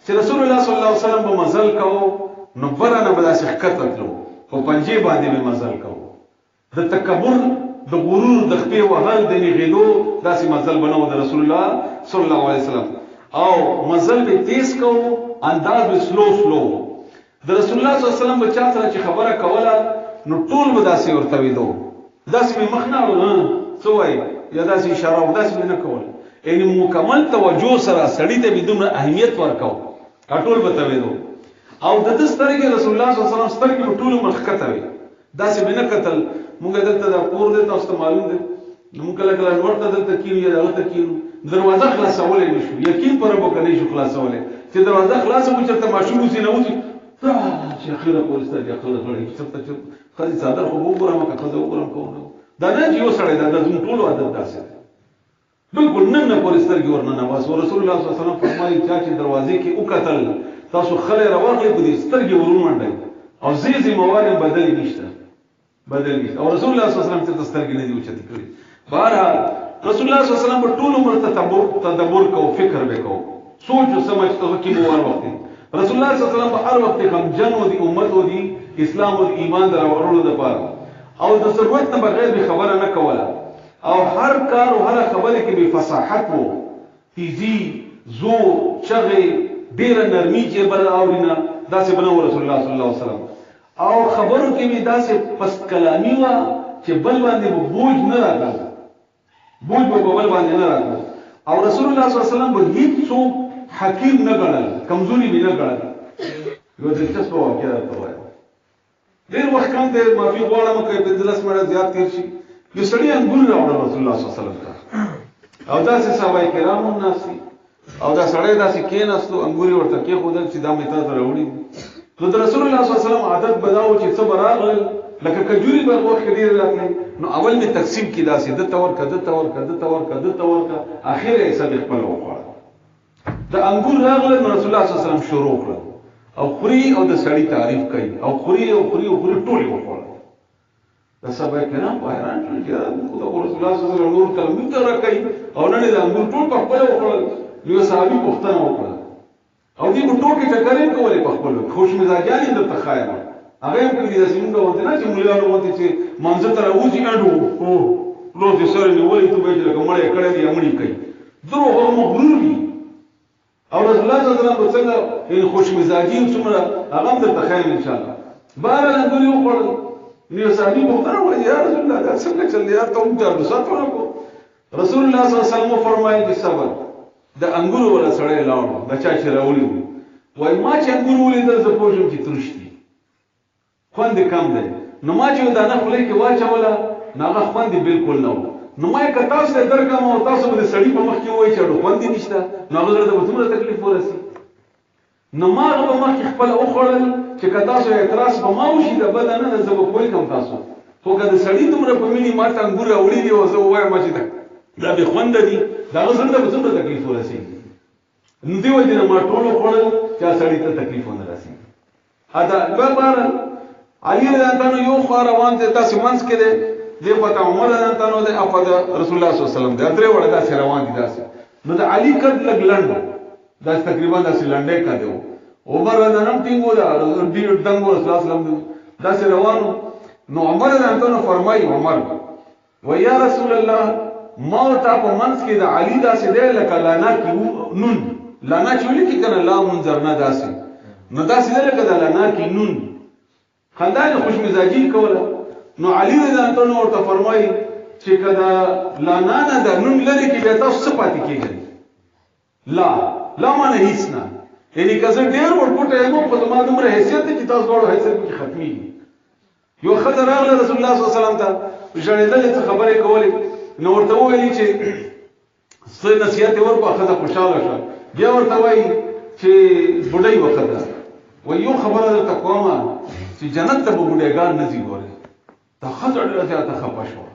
چې رسول الله صلی الله علیه وسلم به مزل کوو نو برانه به داسې ښکته تلو خو پنجې باندې به مزل کوو د تکبر د غرور د خپې وهل د نیغېدو داسې مزل بنو د رسول الله صلی الله علیه وسلم او مزل به تیز کوو انداز به سلو د رسول الله صلی الله علیه وسلم به چا سره چې خبره کوله نو ټول به داسې ورته ویدو داسې به مخ نه اړو څه وایي یا داسې اشاره او داسې به نه کول یعنی مکمل توجه سره سړی ته به دومره اهمیت ورکاو ټول به ته ویدو او د دې سترګې رسول الله صلی الله علیه وسلم سترګې په ټولو مخ کته وي داسې به نه کتل موږ دلته دا کور دی تاسو ته معلوم دی نو موږ کله کله ورته دلته کینو یا دلته کینو دروازه خلاصولې نشو یقین پر به کني شو خلاصولې چې دروازه خلاصه مو چرته ماشوم وسی نه وسی چې اخیره پولیس ته اخیره غړي چې خالي صادر خو وګورم که خزه وګورم کوم دا نه یو سړی دا زموږ ټول عادت داسې بالکل نن نه پولیس ته ورننه نه واس رسول الله صلی الله علیه وسلم فرمایي چې دروازې کې وکتل تاسو خلې راوغلي په دې سترګې ورونډای او زیزي موارد بدلی نشته او رسول الله صلی الله علیه وسلم ته سترګې نه دی اوچتې کړې بهرحال رسول الله صلی الله علیه وسلم په ټول عمر تدبر کو فکر وکاو سوچ او سمجھ ته کې مو ور وخت رسول الله صلی الله علیه وسلم په هر وخت هم جنو دی امت او دی اسلام او ایمان درولو لپاره او د ضرورت نه بغیر به خبره نه کوله او هر کار او هر خبره کې به فصاحت وو تیزی زور چغې ډیر نرمي چې بل اورینا داسې بنو رسول الله صلی الله علیه وسلم او خبرو کې به داسې پس کلامی وا چې بل باندې بوج نه راغله بوج به بل باندې نه راغله او رسول الله صلی الله علیه وسلم به هیڅ څوک حکیم نه ګڼل کمزوري به نه ګڼل یو دلچسپ واقعه راته وایم ډېر وخت کم دی معافي غواړم که 15 منټه زیات تیر شي یو سړی انګور راوړل رسول الله صلی الله علیه وسلم ته او داسې صحابه کرام هم ناستي او دا سړی داسې کېناستو انګوري ورته کېښودل چې دا مې تا ته راوړي نو د رسول الله صلی الله علیه وسلم عادت بداو چې څه به راغلل لکه کجوري به وخت کې ډېر راتلل نو اول مې تقسیم کړي داسې دته ورکړه دته ورکړه دته ورکړه دته ورکړه اخر یې حساب خپل وخوړه د انګور راغلل نو رسول الله صلی الله علیه وسلم شروع کړ او خوري او د سړی تعریف کوي او خوري او خوري او خوري ټول وخوړه د صحابه کرام حیران شول چې دا رسول الله صلی الله علیه وسلم نور کلمې ته راکړي او نن د انګور ټول په خپل وخوړل یو صحابي پوښتنه وکړه او دې په ټوکې ټکرې کولې په خپل خوش مزاجان دې ته خایمه هغه هم کړي د سیمونو وته نه چې مليانو وته چې منځ ته راوځي اډو او لو دې سره نیولې ته به لکه مړې کړې دې امړي کوي درو هغه مغرور دي او رسول الله صلی الله علیه وسلم څنګه خوش مزاجي څومره هغه هم درته ښایم ان شاء الله. بهر انګور یو خوړل نو صحابي پوښتنه وکړه یا رسول الله دا څنګه چل یار ته هم جارو ساتونه کو. رسول الله صلی الله علیه وسلم فرمایي چې صبر د انګور ولا سړی لاړو د چا چې راوړي وای ما چې انګور ولیدل زه پوه شوم چې ترش دي خوند کم دی نو ما چې دانه خولې کې واچوله نو هغه خوند بالکل نه و نو ما یې که تاسو ته درکړم او تاسو به د سړي په مخ کې ووایي چې خوند یې نشته نو هغه زړه ته به څومره تکلیف ورسي. نو ما هغه په مخ کې خپله وخوړل چې که تاسو اعتراض په ما وشي د بده نه ده زه به پوه کړم تاسو خو که د سړي دومره په مینې ما ته انګور راوړي دي او زه ووایم چې دا بې خونده دي د هغه زړه ته به څومره تکلیف ورسېږي. نو دې وجې نه ما ټول وخوړل چې سړي ته تکلیف ونه رسېږي. بهرحال علي رضی الله عنه یو خوا روان دی داسې منځ کې دی دې خوا ته عمر رضی الله عنه دی او خوا ته رسول الله صلی الله علیه وسلم دی درې واړه داسې روان دي داسې. نو د علي قد لږ لنډ داسې تقریبا داسې لنډی قد و عمر رضی الله عنه ټینګ و ډېر دنګ و رسول الله صلی الله علیه وسلم داسې روان و. نو عمر رضی الله عنه فرمایي عمر و یا رسول الله ما تا په منځ کې د علي داسې دی لکه لانا کې نون لانا چې ولي کې کنه لا منظر نه داسې نو داسې دی لکه د لانا کې نون خندای خوش مزاجي کوله. نو علي رضی الله عنه ورته فرمایي چې کدا لانا نه د نون لري کې به تاسو څه پاتې کېږئ لا معنی هیڅ نه یعنی که زه ډېر ورپوټه یم خو زما دومره حیثیت دی چې تاسو دواړو حیثیت پکې ختمېږي. یو ښځه راغله رسول الله صلی الله علیه وسلم ته ژړېدلې څه خبرې کولې نو ورته وویلې چې څه نصیحت یې ورکړه ښځه خوشحاله شوه. بیا ورته وایي چې بوډۍ وخت ده وایي یو خبره درته کومه چې جنت ته به بوډېګان نه ځي. ګورې دا ښځه ډېره زیاته خفه شوه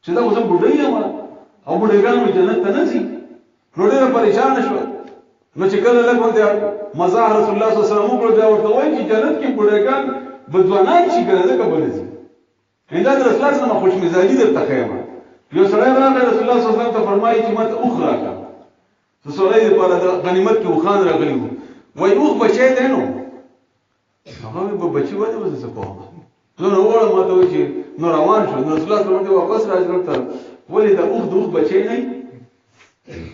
چې دا خو زه بوډۍ یم او بوډېګان مې جنت ته نه ځي. نو ډېره پریشانه شوه. نو چې کله لږ ورته مزاح رسول الله صلی الله علیه وسلم وکړو بیا ورته وایي چې جنت کې بوډېګان به ځوانان شي که نه ځکه به نه ځي. دا د رسول الله صلی الله علیه وسلم خوش مزاجي درته ښیم. یو سړی راغی رسول الله صلی الله علیه وسلم ته فرمایي چې ما ته اوښ راکړه د سړی دپاره د غنیمت کې اوښان راغلي وو وایي اوښ بچی دی نو هغه وایي به بچي ولې به زه څه کوم زه نو وغواړم ما ته وایي چې نو روان شو نو رسول الله صلی الله علیه وسلم واپس راځي دلته ولې د اوښ د اوښ بچی نه وي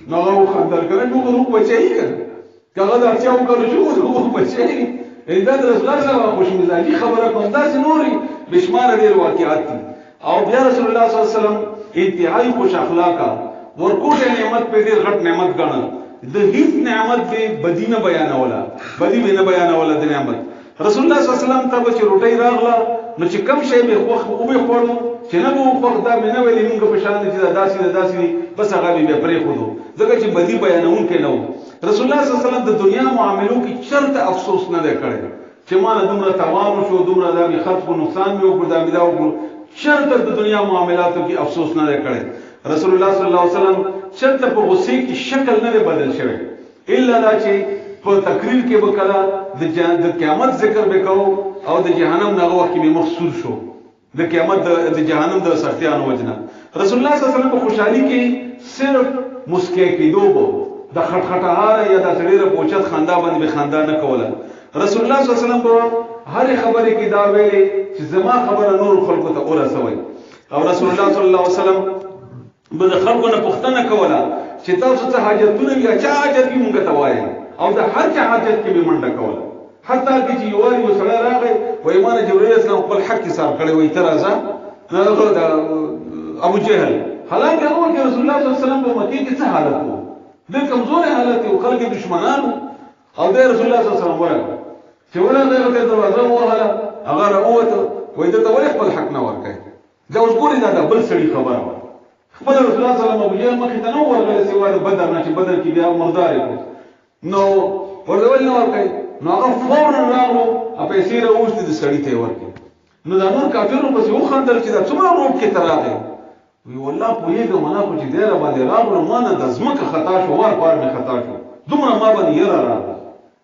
نو هغه وخندل که نه اوښ د اوښ بچی وي که نه که هغه د اړتیا وکړو چې اوښ د اوښ بچی وي. دا د رسول الله صلی الله علیه وسلم خوش مزاجي خبره کوم داسې نورې بشماره ډېر واقعات دي. او بیا رسول الله صلی الله علیه وسلم انتهایی خوش اخلاقه ورکوټ نعمت په ډېر غټ نعمت ګڼل د هیڅ نعمت به بدی نه بیانوله بدی به نه بیانوله د نعمت. رسول الله صلی الله علیه وسلم ته به چې روټۍ راغله نو چې کم شی به خوښ وبې خوړو چې نه به وخوښ دا مې نه ویلې مونږ په شان دي چې دا داسې ده داسې دي بس هغه به بیا پرېښودو ځکه چې بدی بیانونکی نه و. رسول الله صلی الله علیه وسلم د دنیا معاملو کې چرته افسوس نه دی کړی چې ما نه دومره تاوان وشو دومره دا مې خرڅ کړو نقصان مې وکړو دا مې دا وکړو چرته د دنیا معاملاتو کې افسوس نه دی کړی. رسول الله صلی الله علیه وسلم چرته په غصې کې شکل نه دی بدل شوی الا دا چې په تقریر کې به کله د قیامت ذکر به کوو او د جهنم دغه وخت کې به مخصوص شو د قیامت د جهنم د سختیانو وجنه. رسول الله صلی الله علیه وسلم په خوشحالي کې صرف مسکی کېدو به د خټخټهاره یا د ډېره پوچت خندا باندې به خندا نه کوله. رسول الله صلی الله علیه وسلم په هرې خبرې کې دا ویلې چې زما خبره نور خلکو ته ورسوئ. او رسول الله صلی الله علیه وسلم به د خلکو نه پوښتنه کوله چې تاسو څه حاجتونه وي چا حاجت وي مونږ ته وایئ او د هر چا حاجت کې به منډه کوله. حتی کې چې یوواري یو سړی راغی وایي ما نه جبرائیل علیه السلام خپل حق حساب کړی وایي ته راځه د ابو جهل حالانکه هغه وخت رسول الله صلی الله علیه وسلم په مکې کې څه حالت و ډېر کمزوری حالت و خلک یې دشمنان او دی رسول الله صلی الله علیه وسلم ورغی چې ورغی هغه ته دروازه ووهله هغه راووته وایي ده ته ولې خپل حق نه ورکوې دا اوس ګورې دا د بل سړي خبره وه خپل رسول الله صلی الله علیه وسلم ابو جهل مخې ته نه ورغلی سوا د بدر نه چې بدر کې بیا مردار یې کړو نو ورته ولې نه ورکوې نو هغه فورا راغلو پیسې راووستې د سړي ته یې ورکړې نو دا نور کافرو پسې وخندل چې دا څومره روب کې ته راغی وی والله پوهېږم نه خو چې دی راباندې راغلو ما نه د ځمکه خطا شو وار پار مې خطا شو دومره ما باندې یره راغله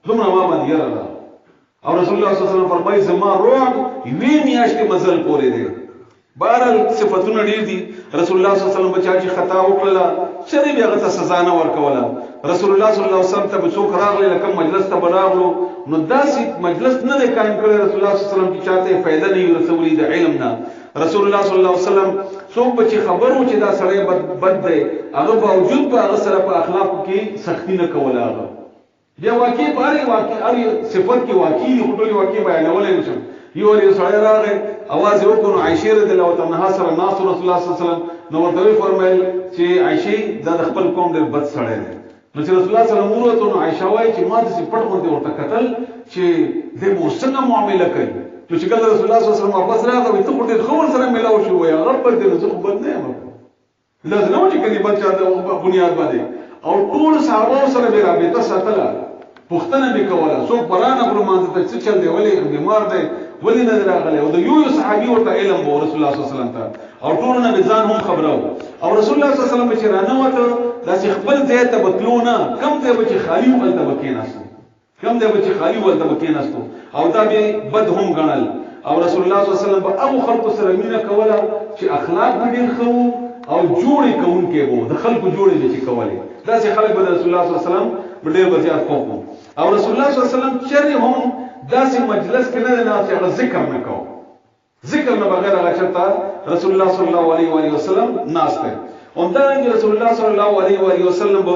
دومره ما باندې یره راغله او رسول الله صلی الله علیه وسلم فرمایي زما رعب یوې میاشتې مزل پورې دی. بهرحال صفتونه ډېر دي. رسول الله صلی الله علیه وسلم بچا چې خطا وکړله چرې بیا هغه ته سزا نه ورکوله. رسول الله صلی الله علیه وسلم ته به څوک راغلی لکه مجلس ته به راغلو نو داسې مجلس نه دی قایم کړی رسول الله صلی الله علیه وسلم چې چاته یې فایده نه وي رسولي د علم نه. رسول الله صلی الله علیه وسلم څوک به چې خبر و چې دا سړی بد دی هغه باوجود به هغه سره په اخلاقو کې سختی نه کوله. هغه بیا واقع پاره واقع صفات کې واقعي دي ټول واقع بیانولای نشم یو لري سړی راغی आवाज وکړو عائشه رضی الله عنها سره ناس رسول الله صلی الله علیه وسلم نو ورته فرمایل چې عائشه د خپل قوم ډېر بد سړی دی نو چې رسول الله صلی الله علیه وسلم ورته عائشه وایي چې ما د سپټ باندې ورته قتل چې د موسنه معاملې کوي نو چې کله رسول الله صلی الله علیه وسلم واپس راغی ته ډېر خبر سره ملاو شو یا رب دې زه خو بد نه یم لازم نو چې کله بد چاته بنیاد باندې او ټول صحابه سره به رابطه ساتله پښتنه به کوله څو پرانه پر مانځ ته څه چل دی ولې بیمار دی ولې نه راغلی او د یو صحابي ورته علم وو رسول الله صلی الله علیه وسلم ته او ټول نه ځان هم خبرو او رسول الله صلی الله علیه وسلم چې رانه وته داسې خپل ځای ته بتلونه کم ځای به چې خالی ولته بکیناستو کم ځای به چې خالی ولته بکیناستو او دا به بد هم غنل او رسول الله صلی الله علیه وسلم په هغه خلکو سره مینه کوله چې اخلاق ډېر ښه او جوړې کوونکې وو د خلکو جوړې چې کولې داسې خلک به رسول الله صلی الله علیه وسلم ډېر بزیات خوښو او رسول الله صلی الله علیه وسلم چرې هم داسې مجلس کې نه نه چې ذکر نه کو ذکر نه بغیر هغه چرته رسول الله صلی الله علیه و آله وسلم ناشته همدارنګه رسول الله صلی الله علیه و آله وسلم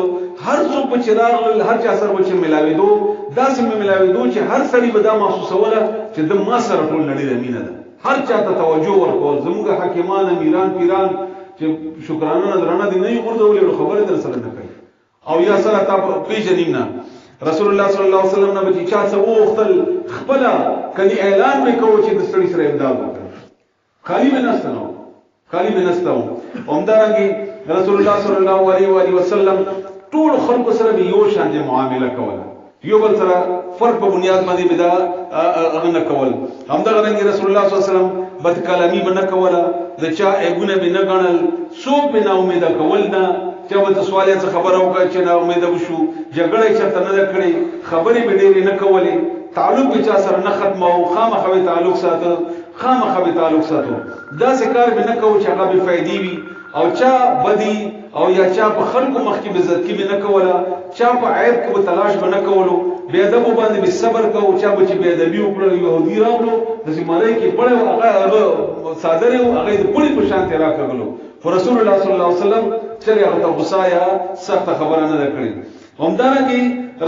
هر څوک په چراغ هر چا سره چې ملاویدو داسې ملاویدو چې هر سړي به دا محسوسوله چې د ما سره ټول نړۍ د مینه ده هر چا ته توجه ورکول زموږ حکیمان امیران پیران چې شکرانه درنه دي نه غوړدولې خبره در سره نه کوي او یا سره تا پیژنیم نه رسول الله صلی الله علیه وسلم نه چې چا څه وختل خپل کله اعلان وکاو چې د سړي سره امداد وکړي خالی به نستنو خالی به نستو همدارنګه رسول الله صلی الله علیه و آله وسلم ټول خلکو سره به یو شان دي معامله کوله یو بل سره فرق په بنیاد باندې بدا غنه کول همدارنګه رسول الله صلی الله علیه وسلم بد کلامی به نه کوله د چا ایګونه به نه غنل څوک به نه امید کول نه چې وته سوال یې خبره وکړه چې نا امید وشو جګړه چې ته نه کړې خبرې به ډېرې نه کولې تعلق به چا سره نه ختمو خامخا به تعلق ساتو خامخا به تعلق ساتو دا ذکر به نه کوو چې هغه به فائدې وي او چا بدی او یا چا په خلکو مخ کې عزت کې به نه کوله چا په عیب کې به تلاش به نه کولو بے ادب باندې به صبر کوو چا به چې بے ادبي وکړو يهودي راوړو د زمانه کې پړې هغه صادره هغه د پړې په شان تیرا کړلو رسول الله صلی الله علیه وسلم چې هغه غصایا سخت خبره نه کړې همدارنګه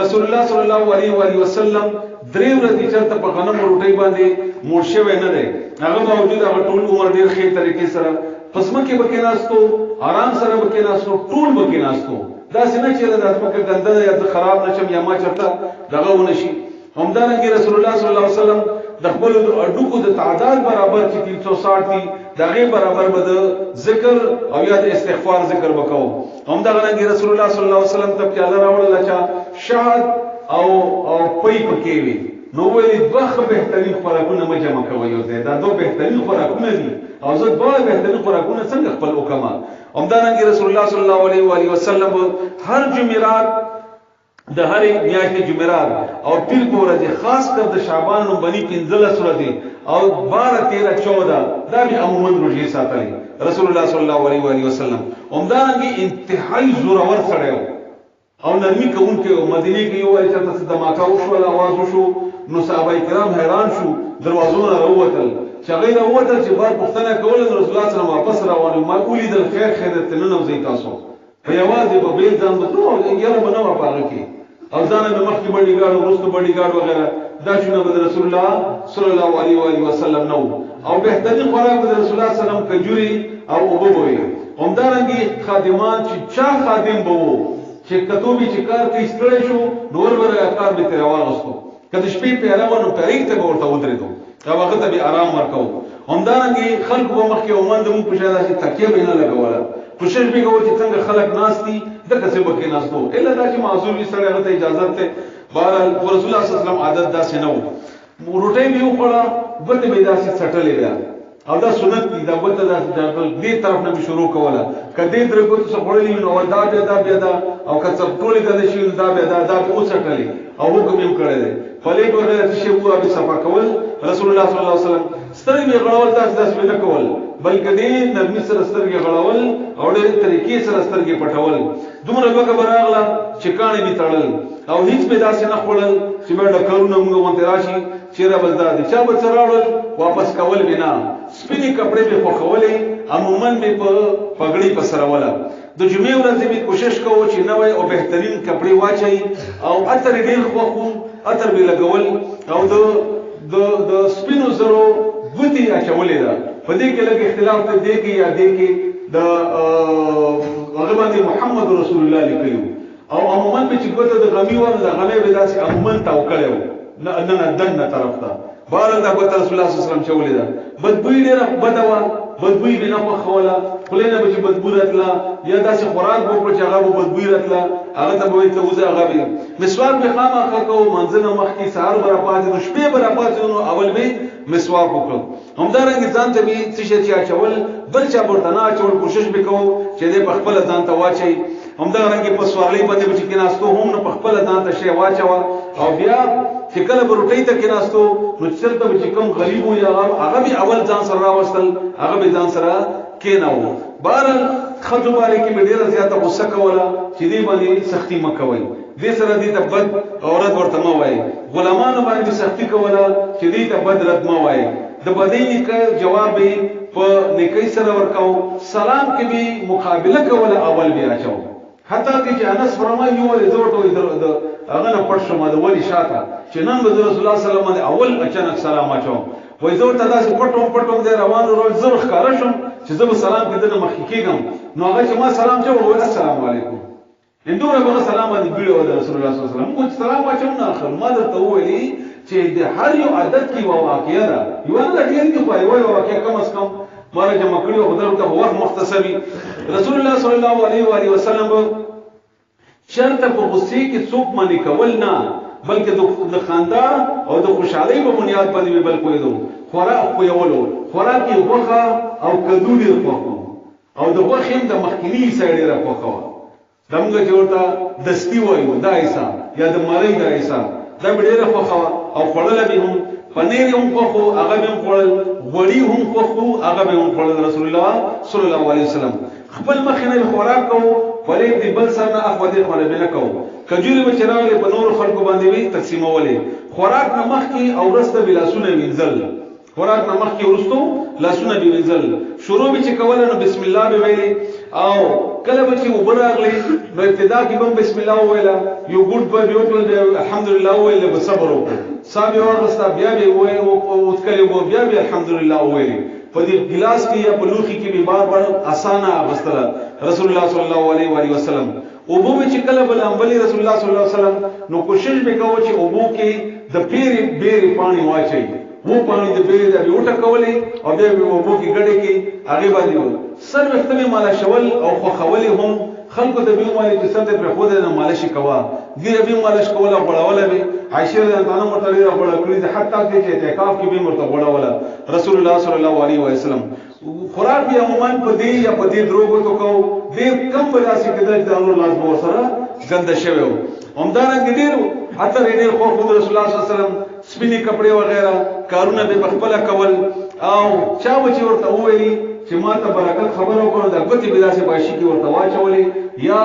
رسول الله صلی الله علیه و آله وسلم درې ورځې چرته په غنم روټي باندې مرشوي نه دی هغه موجود هغه ټول عمر ډیر ښه طریقې سره پسمه کې بکیناستو آرام سره بکیناستو ټول بکیناستو دا څنګه چې د ځمکه ګنده یا خراب نشم یا ما چرته دغه ونشي همدارنګه رسول الله صلی الله علیه وسلم د خپل اډوکو د تعداد برابر چې 360 دي دغه برابر به د ذکر او یا د استغفار ذکر وکاو همدارنګه رسول الله صلی الله علیه وسلم ته چې الله راوړل چې شهادت او پي پکې وي نو ویلي دوه بهترین خوراکونه مجمع کوي یو ځای دا دوه بهترین خوراکونه دي او زه دوه بهترین خوراکونه څنګه خپل وکما همدارنګه رسول الله صلی الله علیه و آله وسلم هر جمعرات د هرې میاشتې جمعرات او پیر په ورځ خاص کر د شعبان نو بني 15 ورځې او 12 13 14 دا به عموما روزي ساتلي رسول الله صلی الله علیه و آله وسلم همدارنګه انتهایی زورور سره او نرمي کوونکې مدینه کې یو وایي چې تاسو د ماکاو شو आवाज وشو نو صحابه کرام حیران شو دروازونه راووتل چې غیر راووتل چې بار پښتنه کول رسول الله صلی الله علیه وسلم واپس روانو ما ولید الخير خیر ته نه نوځي تاسو په یوازې په بیل ځان بتو یاره بنو پاره کې او ځان به مخکې باندې ګاړو ورستو باندې ګاړو وغیرہ دا شنو د رسول الله صلی الله علیه و آله وسلم نو او بهترین خوراک د رسول الله صلی الله علیه وسلم کجوري او وبوي همدارنګه خادمان چې چا خادم بوو چې کتوبي چې کار کوي ستړی شو نور ور کار به تر واغستو کله شپې په اړهونو تاریخ ته ورته ودرېدو دا وخت به آرام ورکو همدارنګه خلق به مخکې ومند مو په شاده چې تکیه به نه لګوله کوشش به کوو چې څنګه خلق ناشتي د کسب کې ناشتو الا دا چې معذور وي سره هغه ته اجازه ته بهرحال رسول الله صلی الله علیه وسلم عادت دا سينو روټي به وخړه بده به دا سي سټلې ویا او دا سنت دي دا بده دا دې طرف نه شروع کوله کدی درګو څه خړلې نو دا بیا دا او کڅ ټولې د شي دا بیا دا اوسټلې او حکم یې کړی دی فلیټ وغیرہ چې وو ابي صفا کول رسول الله صلی الله علیه وسلم سترګې غړول تاسو نه کول بلکې دې نرمي سره سترګې غړول او دې طریقې سره سترګې پټول دومره وګه براغله چې کانې دي تړل او هیڅ به داسې نه خړل چې به ډکرونه موږ وانت راشي چیرې بزدا دي چا به څراړل واپس کول بنا سپینې کپڑے به خوخولې عموما به په پګړی په سره ولا د جمعې ورځې به کوشش کوو چې نوې او بهترین کپڑے واچي او عطر ډیر خوخو عطر به لګول او د سپینو زرو ګوتی اچولې ده په دې کې لږ اختلاف دی کې یا دی کې د غلبه محمد رسول الله لیکلو او عموما به چې ګوته د غمی ور د غمی به داسې عموما تاو کړو نه دنه طرف ته بار د ګوته رسول الله صلی الله علیه وسلم چولې ده بدبوی ډیره بدوا بدبوی به نه خوله خلینه به چې بدبو راتله یا داسې خوراک وو پر چې هغه بدبوی راتله هغه ته به ته وځه هغه به مسواک به خامخا کو منځنه مخکې سهار برابر د شپې برابر نو اول به مسواک وکړو همدارنګه ځان ته به څه شي اچول بل چا ورته نه اچول کوشش وکاو چې دې په خپل ځان ته واچي همدارنګه په سوارلۍ باندې چې کیناستو هم نه په خپل ځان ته شی واچوا او بیا چې کله به روټۍ ته کیناستو نو چرته به کوم غریب و یا هغه به اول ځان سره راوستل هغه به ځان سره کیناو بهر خځو باندې کې به ډیره زیاته غوسه کوله چې دې باندې سختی مکوي دې سره دې ته بد عورت ورته ما وایي غلامانو باندې سختی کوله چې دې ته بد رد ما وایي د بدی نیکه جواب په نیکي سره ورکاو سلام کې به مقابله کوله اول بیا اچو حتی چې انس فرمایي یو ولې زوټو د هغه نه پټ شوم د ولی شاته چې نن به رسول الله صلی الله علیه وسلم اول اچانک سلام اچو وای زه ورته داسې پټوم دی روانو روز زه ښکاره شم چې زه به سلام کې دنه مخکې کېږم نو هغه چې ما سلام چې وویل السلام علیکم اندوره به سلام باندې بیړو د رسول الله صلی الله علیه وسلم کو سلام واچوم نه اخر ما درته وویلي چې د هر یو عادت کې یو واقعیا ده یو نه ډېر کې په یو واقعیا کم از کم ماره جمع کړو خدای ته وخت مختصری رسول الله صلی الله علیه و آله وسلم شرط په غصې کې څوک باندې کول نه بلکې د خاندان او د خوشحالۍ په بنیاد باندې بل کوی دو خوراک خو یولو خوراک یې وخه او کدو دې وخه او د وخیم د مخکینی سایډ راکوخه دمغه جوړتا دستی وایو دا ایسا یا د مړی دا ایسا دا ډیره وخه او خړل به هم پنیر هم خوخو هغه به خړل غوړی هم خوخو هغه به خړل رسول الله صلی الله علیه وسلم خپل مخینه خوراک کو ولې دې بل سره نه اخو دې خپل به نه کو کجوري به چراغ په نور خلکو باندې وي تقسیمولې خوراک نه مخکي او رسته بلا سونه وینځل خوراک نه مخکي ورستو لاسونه به وینځل شروع به چې کول نو بسم الله به ویلي او کله به چې وبراغلي نو ابتدا کې به بسم الله ویلا یو ګډ په یو ټول الحمدلله ویل به صبر وکړه صاحب ورستا بیا به وای او تکلم بیا به الحمدلله ویلي په دې ګلاس کې یا په لوخي کې به بار اسانه واستله رسول الله صلی الله علیه و آله وسلم او به چې کله بل انبلی رسول الله صلی الله علیه وسلم نو کوشش وکاو چې او بو کې د پیری بیری پانی واچي وو پانی د بیری د یوټه کولې او بیا او بو کې ګډه کې هغه باندې سر وختمه مالا شول او خو خولې هم خلکو ته به مالې چې سر پر خو دې نه مالش کوا ګیره به مالش کوله غړاوله به عائشه رضی الله عنها متعالی غړا کړی حتی چې اعتکاف کې به مرته غړاوله رسول الله صلی الله علیه وسلم خوراک بیا عموما په دې یا په دې دروغو ته کو ډېر کم بلاسي کېدل د الله لازم ورسره ګنده شوی همدارنګه ډېر حتی ډېر خو رسول الله صلی الله علیه وسلم سپینې کپڑے وغیرہ کارونه به خپل کول او چا چې ورته وویلي چې ما ته برکت خبرو کړو د غوتی بلاسي باشي کې ورته واچولې یا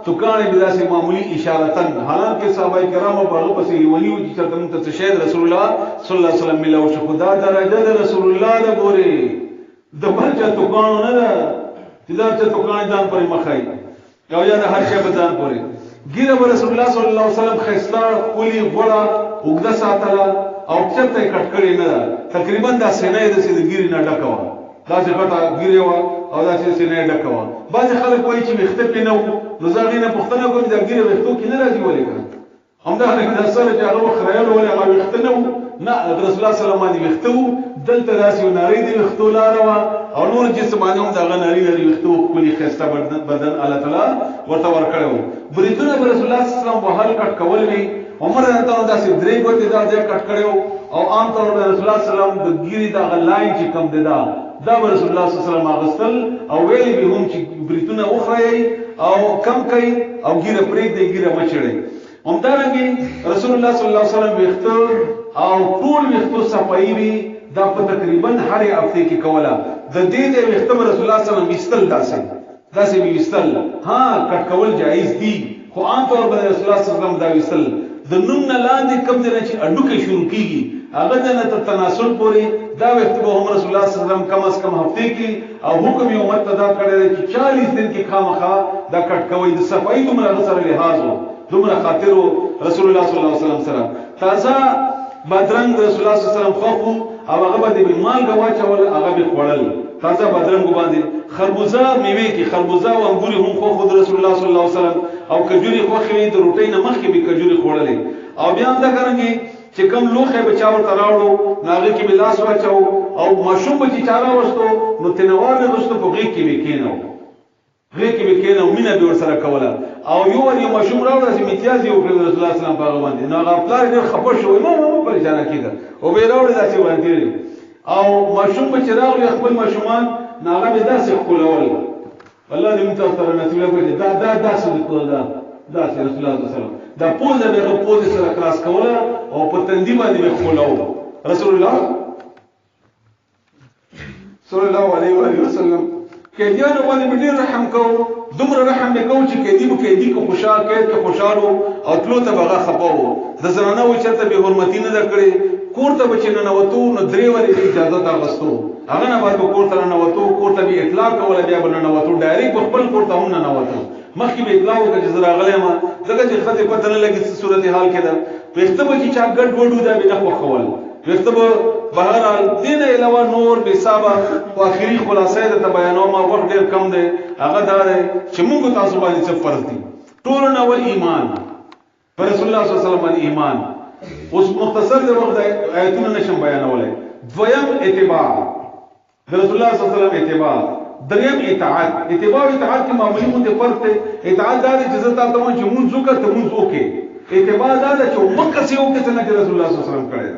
توکانې بلاسي معمولی اشارتن حالانکه صحابه کرام په هغه پسې ونیو چې ته شهید رسول الله صلی الله علیه وسلم ملو شو خدا درجه د رسول الله د ګوري د بلچا توکانو نه ده چې دا چې توکان ځان پرې مخای او یا د هر شی په ځان پرې ګیره رسول الله صلی الله علیه وسلم خیستا کولی غړا وګدا ساتله او چرته کټ کړی نه تقریبا دا سینې د سید ګیری نه ډکوا دا چې غټه ګیره وا او دا چې سینې ډکوا بعض خلک وایي چې وخت په نو نزاغې نه پښتنه کوم دا ګیره وختو کې نه راځي ولې کړه همدا هغه سره چې هغه خیال ولې هغه وخت نه نه رسول الله صلی الله علیه وسلم وختو دلته داسې ناری دی وختو لاروا او نور جسمانه هم دا ناری لري وختو کلی خسته بدن الله تعالی ورته ورکړو بریتونه رسول الله صلی الله علیه وسلم وهل کټ کول وی عمر رضی الله عنه داسې درې ګوتې دا کټ کړو او عام طور پر رسول الله صلی الله علیه وسلم د ګیری دا غلاین چې کم دی دا رسول الله صلی الله علیه وسلم اغستل او ویلي به هم چې بریتونه وخړی او کم کوي او ګیره پرې دی ګیره مچړي همدارنګه رسول الله صلی الله علیه وسلم وختو او ټول وختو صفایي وی دا په تقریبا هر هفته کې کوله د دې د وختو رسول الله صلی الله علیه وسلم وستل داسې وستل ها کټ کول جایز دي خو عام طور پر رسول الله صلی الله علیه وسلم دا وستل د نوم نه لاندې کم دی چې اډو کې شروع کیږي هغه د تناسل پوری دا وخت به هم رسول الله صلی الله علیه وسلم کم از کم هفته کې او حکم یې امت ته دا کړی چې 40 دن کې خامخا دا کټ کوي د صفای دومره سره لحاظ وو دومره خاطر رسول الله صلی الله علیه وسلم سره تازه بدرنګ رسول الله صلی الله علیه وسلم خو او هغه باندې بالمال غواچول هغه به خوړل تازه بدرنګ باندې خربوزه میوه کې خربوزه او انګوري هم خو رسول الله صلی الله علیه وسلم او کجوري خو خوي د روټۍ نه مخکې به کجوري خوړلې او بیا هم دا کوي چې کوم لوخه بچاو تراوړو ناغه کې بلاس واچو او ماشوم به چې چاره وستو نو تنوار نه وستو په غیږ کې وکینو غیږ کې وکینو مینه به ور سره کوله او یو ماشوم راوړل چې امتیاز یو کړل رسول الله صلی الله علیه وسلم په باندې نو هغه پلار ډېر خپه شو نو پریشان کېده او به راوړل داسې باندې او ماشوم به چې راوړل خپل ماشومان ناغه به داسې خولول الله دې موږ سره نصیب کړي دا داسې کول دا رسول الله صلی الله علیه وسلم دا پوزه به پوزه سره کلاس کوله او په تندی باندې به خولو رسول الله صلی الله علیه وسلم کېدیانو باندې ډېر رحم کو دومره رحم وکاو چې کېدی کو خوشاله کې خوشاله او تلو ته بغا خپاو د زنانه و چرته به حرمتي نه کړې کور ته بچنه نوتو نو درې ورې اجازه تا غستو هغه نه بعد کور ته نوتو کور ته به اطلاق کوله بیا بنه نوتو ډایرکټ خپل کور ته هم نه نوتو مخکې به اطلاع وکړي چې زرا غلې ما ځکه چې خطه پته نه لګي څه صورت حال کې ده پښته به چې چا ګډ وډو دا به نه خوخول پښته به بهرحال دین علاوه نور به حساب او اخري خلاصې د بیانو ما وخت ډېر کم دی هغه دا دی چې موږ تاسو باندې څه فرض دي ټول نو ایمان پر رسول الله صلی الله علیه وسلم ایمان اوس مختصر د وخت آیتونه نشم بیانولای دویم اتباع رسول الله صلی الله علیه وسلم اتباع دریم اطاعت اطاعت کې معمولی مونږ فرق ته اطاعت دا چې عزت تاسو ته چې مونږ وکړو ته مونږ وکړو اتباع دا چې مکه سي وکړو څنګه رسول الله صلی الله علیه وسلم کړی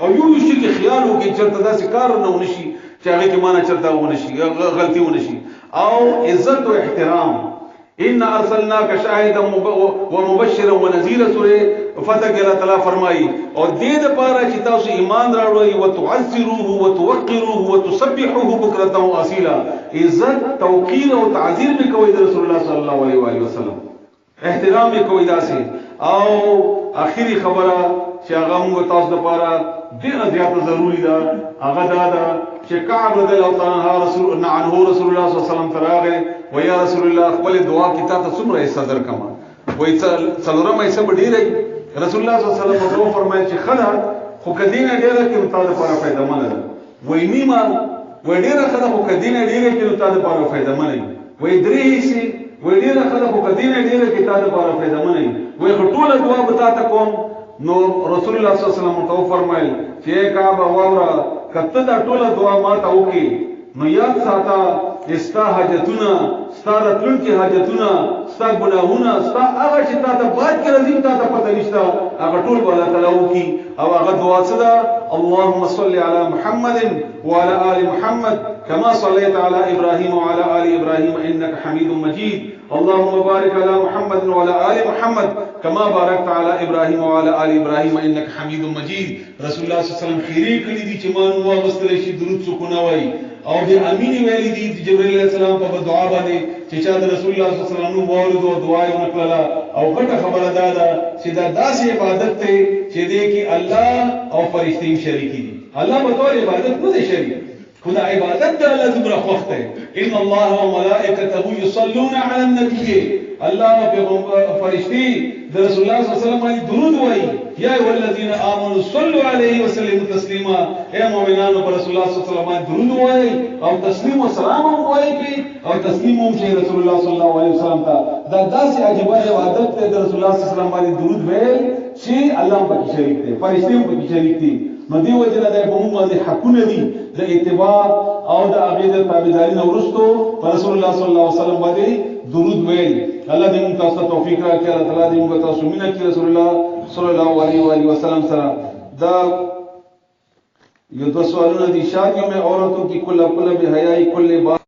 او یو شي کې خیال وکړي چې چرته داسې کار نه ونشي چې هغه کې معنا چرته ونشي غلطي ونشي او عزت او احترام ان ارسلناک شاهدا ومبشرا ونذيرا سوره فتح کې الله تعالی فرمایي او دې د پاره چې تاسو ایمان راوړئ او تعزروه وتوقروه وتسبحوه بکرة واصيلا عزت توقیر او تعظیم وکوي د رسول الله صلی الله علیه وسلم احترام وکوي داسې او اخیری خبره چې هغه موږ تاسو لپاره ډیره زیاته ضروری ده هغه دا ده چې کعب رضی الله تعالی عنہ رسول الله صلی الله علیه وسلم تراغه و یا رسول الله خپل دعا کې تاسو څومره صدر کما وای څلورم ایسه ډیره رسول الله صلی الله علیه وسلم فرمایي چې خلا خو کدینه ډیره کې متاده لپاره فائدہ مند وای نیمه وای ډیره خلا خو کدینه ډیره کې متاده لپاره فائدہ مند وای درې شي وای ډیره خلا خو کدینه ډیره کې متاده لپاره فائدہ مند وای ټول دعا بتاته کوم نو رسول الله صلی الله علیه وسلم تو فرمایل چې کعبه واورا کته دا ټول دعا ما ته وکي نو یاد ساته استا حاجتونه ستاره تلون کې حاجتونه ستا ګناهونه ستا هغه چې تا ته باید کې راځي تا ته پته نشته هغه ټول الله تعالی وکي او هغه دعا څه ده اللهم صل على محمد وعلى ال محمد كما صليت على ابراهيم وعلى ال ابراهيم انك حميد مجيد اللهم بارك على محمد وعلى ال محمد كما باركت على ابراهيم وعلى ال ابراهيم انك حميد مجيد رسول الله صلی الله علیه وسلم خیری کړی دي چې مانو واغستل شي درود سکونه وای او د امین ویلی دي جبرئیل علیہ السلام په دعا باندې چې چا د رسول الله صلی الله علیه وسلم نو ورود او دعا یې وکړه او غټه خبره ده چې دا داسې عبادت ته چې دې کې الله او فرشتي شریک دي الله په تور عبادت نه شریک خدا عبادت ده الله دبر خوخته ان الله وملائكته يصلون على النبي الله فرشتي ده رسول الله صلی الله علیه وسلم باندې درود وایي یا ایه الذین آمنوا صلوا علیه وسلموا تسلیما اے مؤمنانو پر رسول الله صلی الله علیه وسلم باندې درود وایي او تسلیم او سلام وایي او تسلیم هم چې رسول الله صلی الله علیه وسلم ته دا داسې عجیب عبادت ده د رسول الله صلی الله علیه وسلم باندې درود وایي چې الله پکې شریک دی فرشتي هم پکې شریک دي نو دی وجه نه د کوم باندې حقونه دي د اتباع او د عقیده تابعداري نو ورستو رسول الله صلی الله علیه وسلم باندې درود ویل الله دې موږ تاسو ته توفیق راکړي الله تعالی دې موږ تاسو مینه کړي رسول الله صلی الله علیه وسلم سره دا یو دو سوالونه دي شادیوں میں عورتوں کی کل بے حیائی کل بات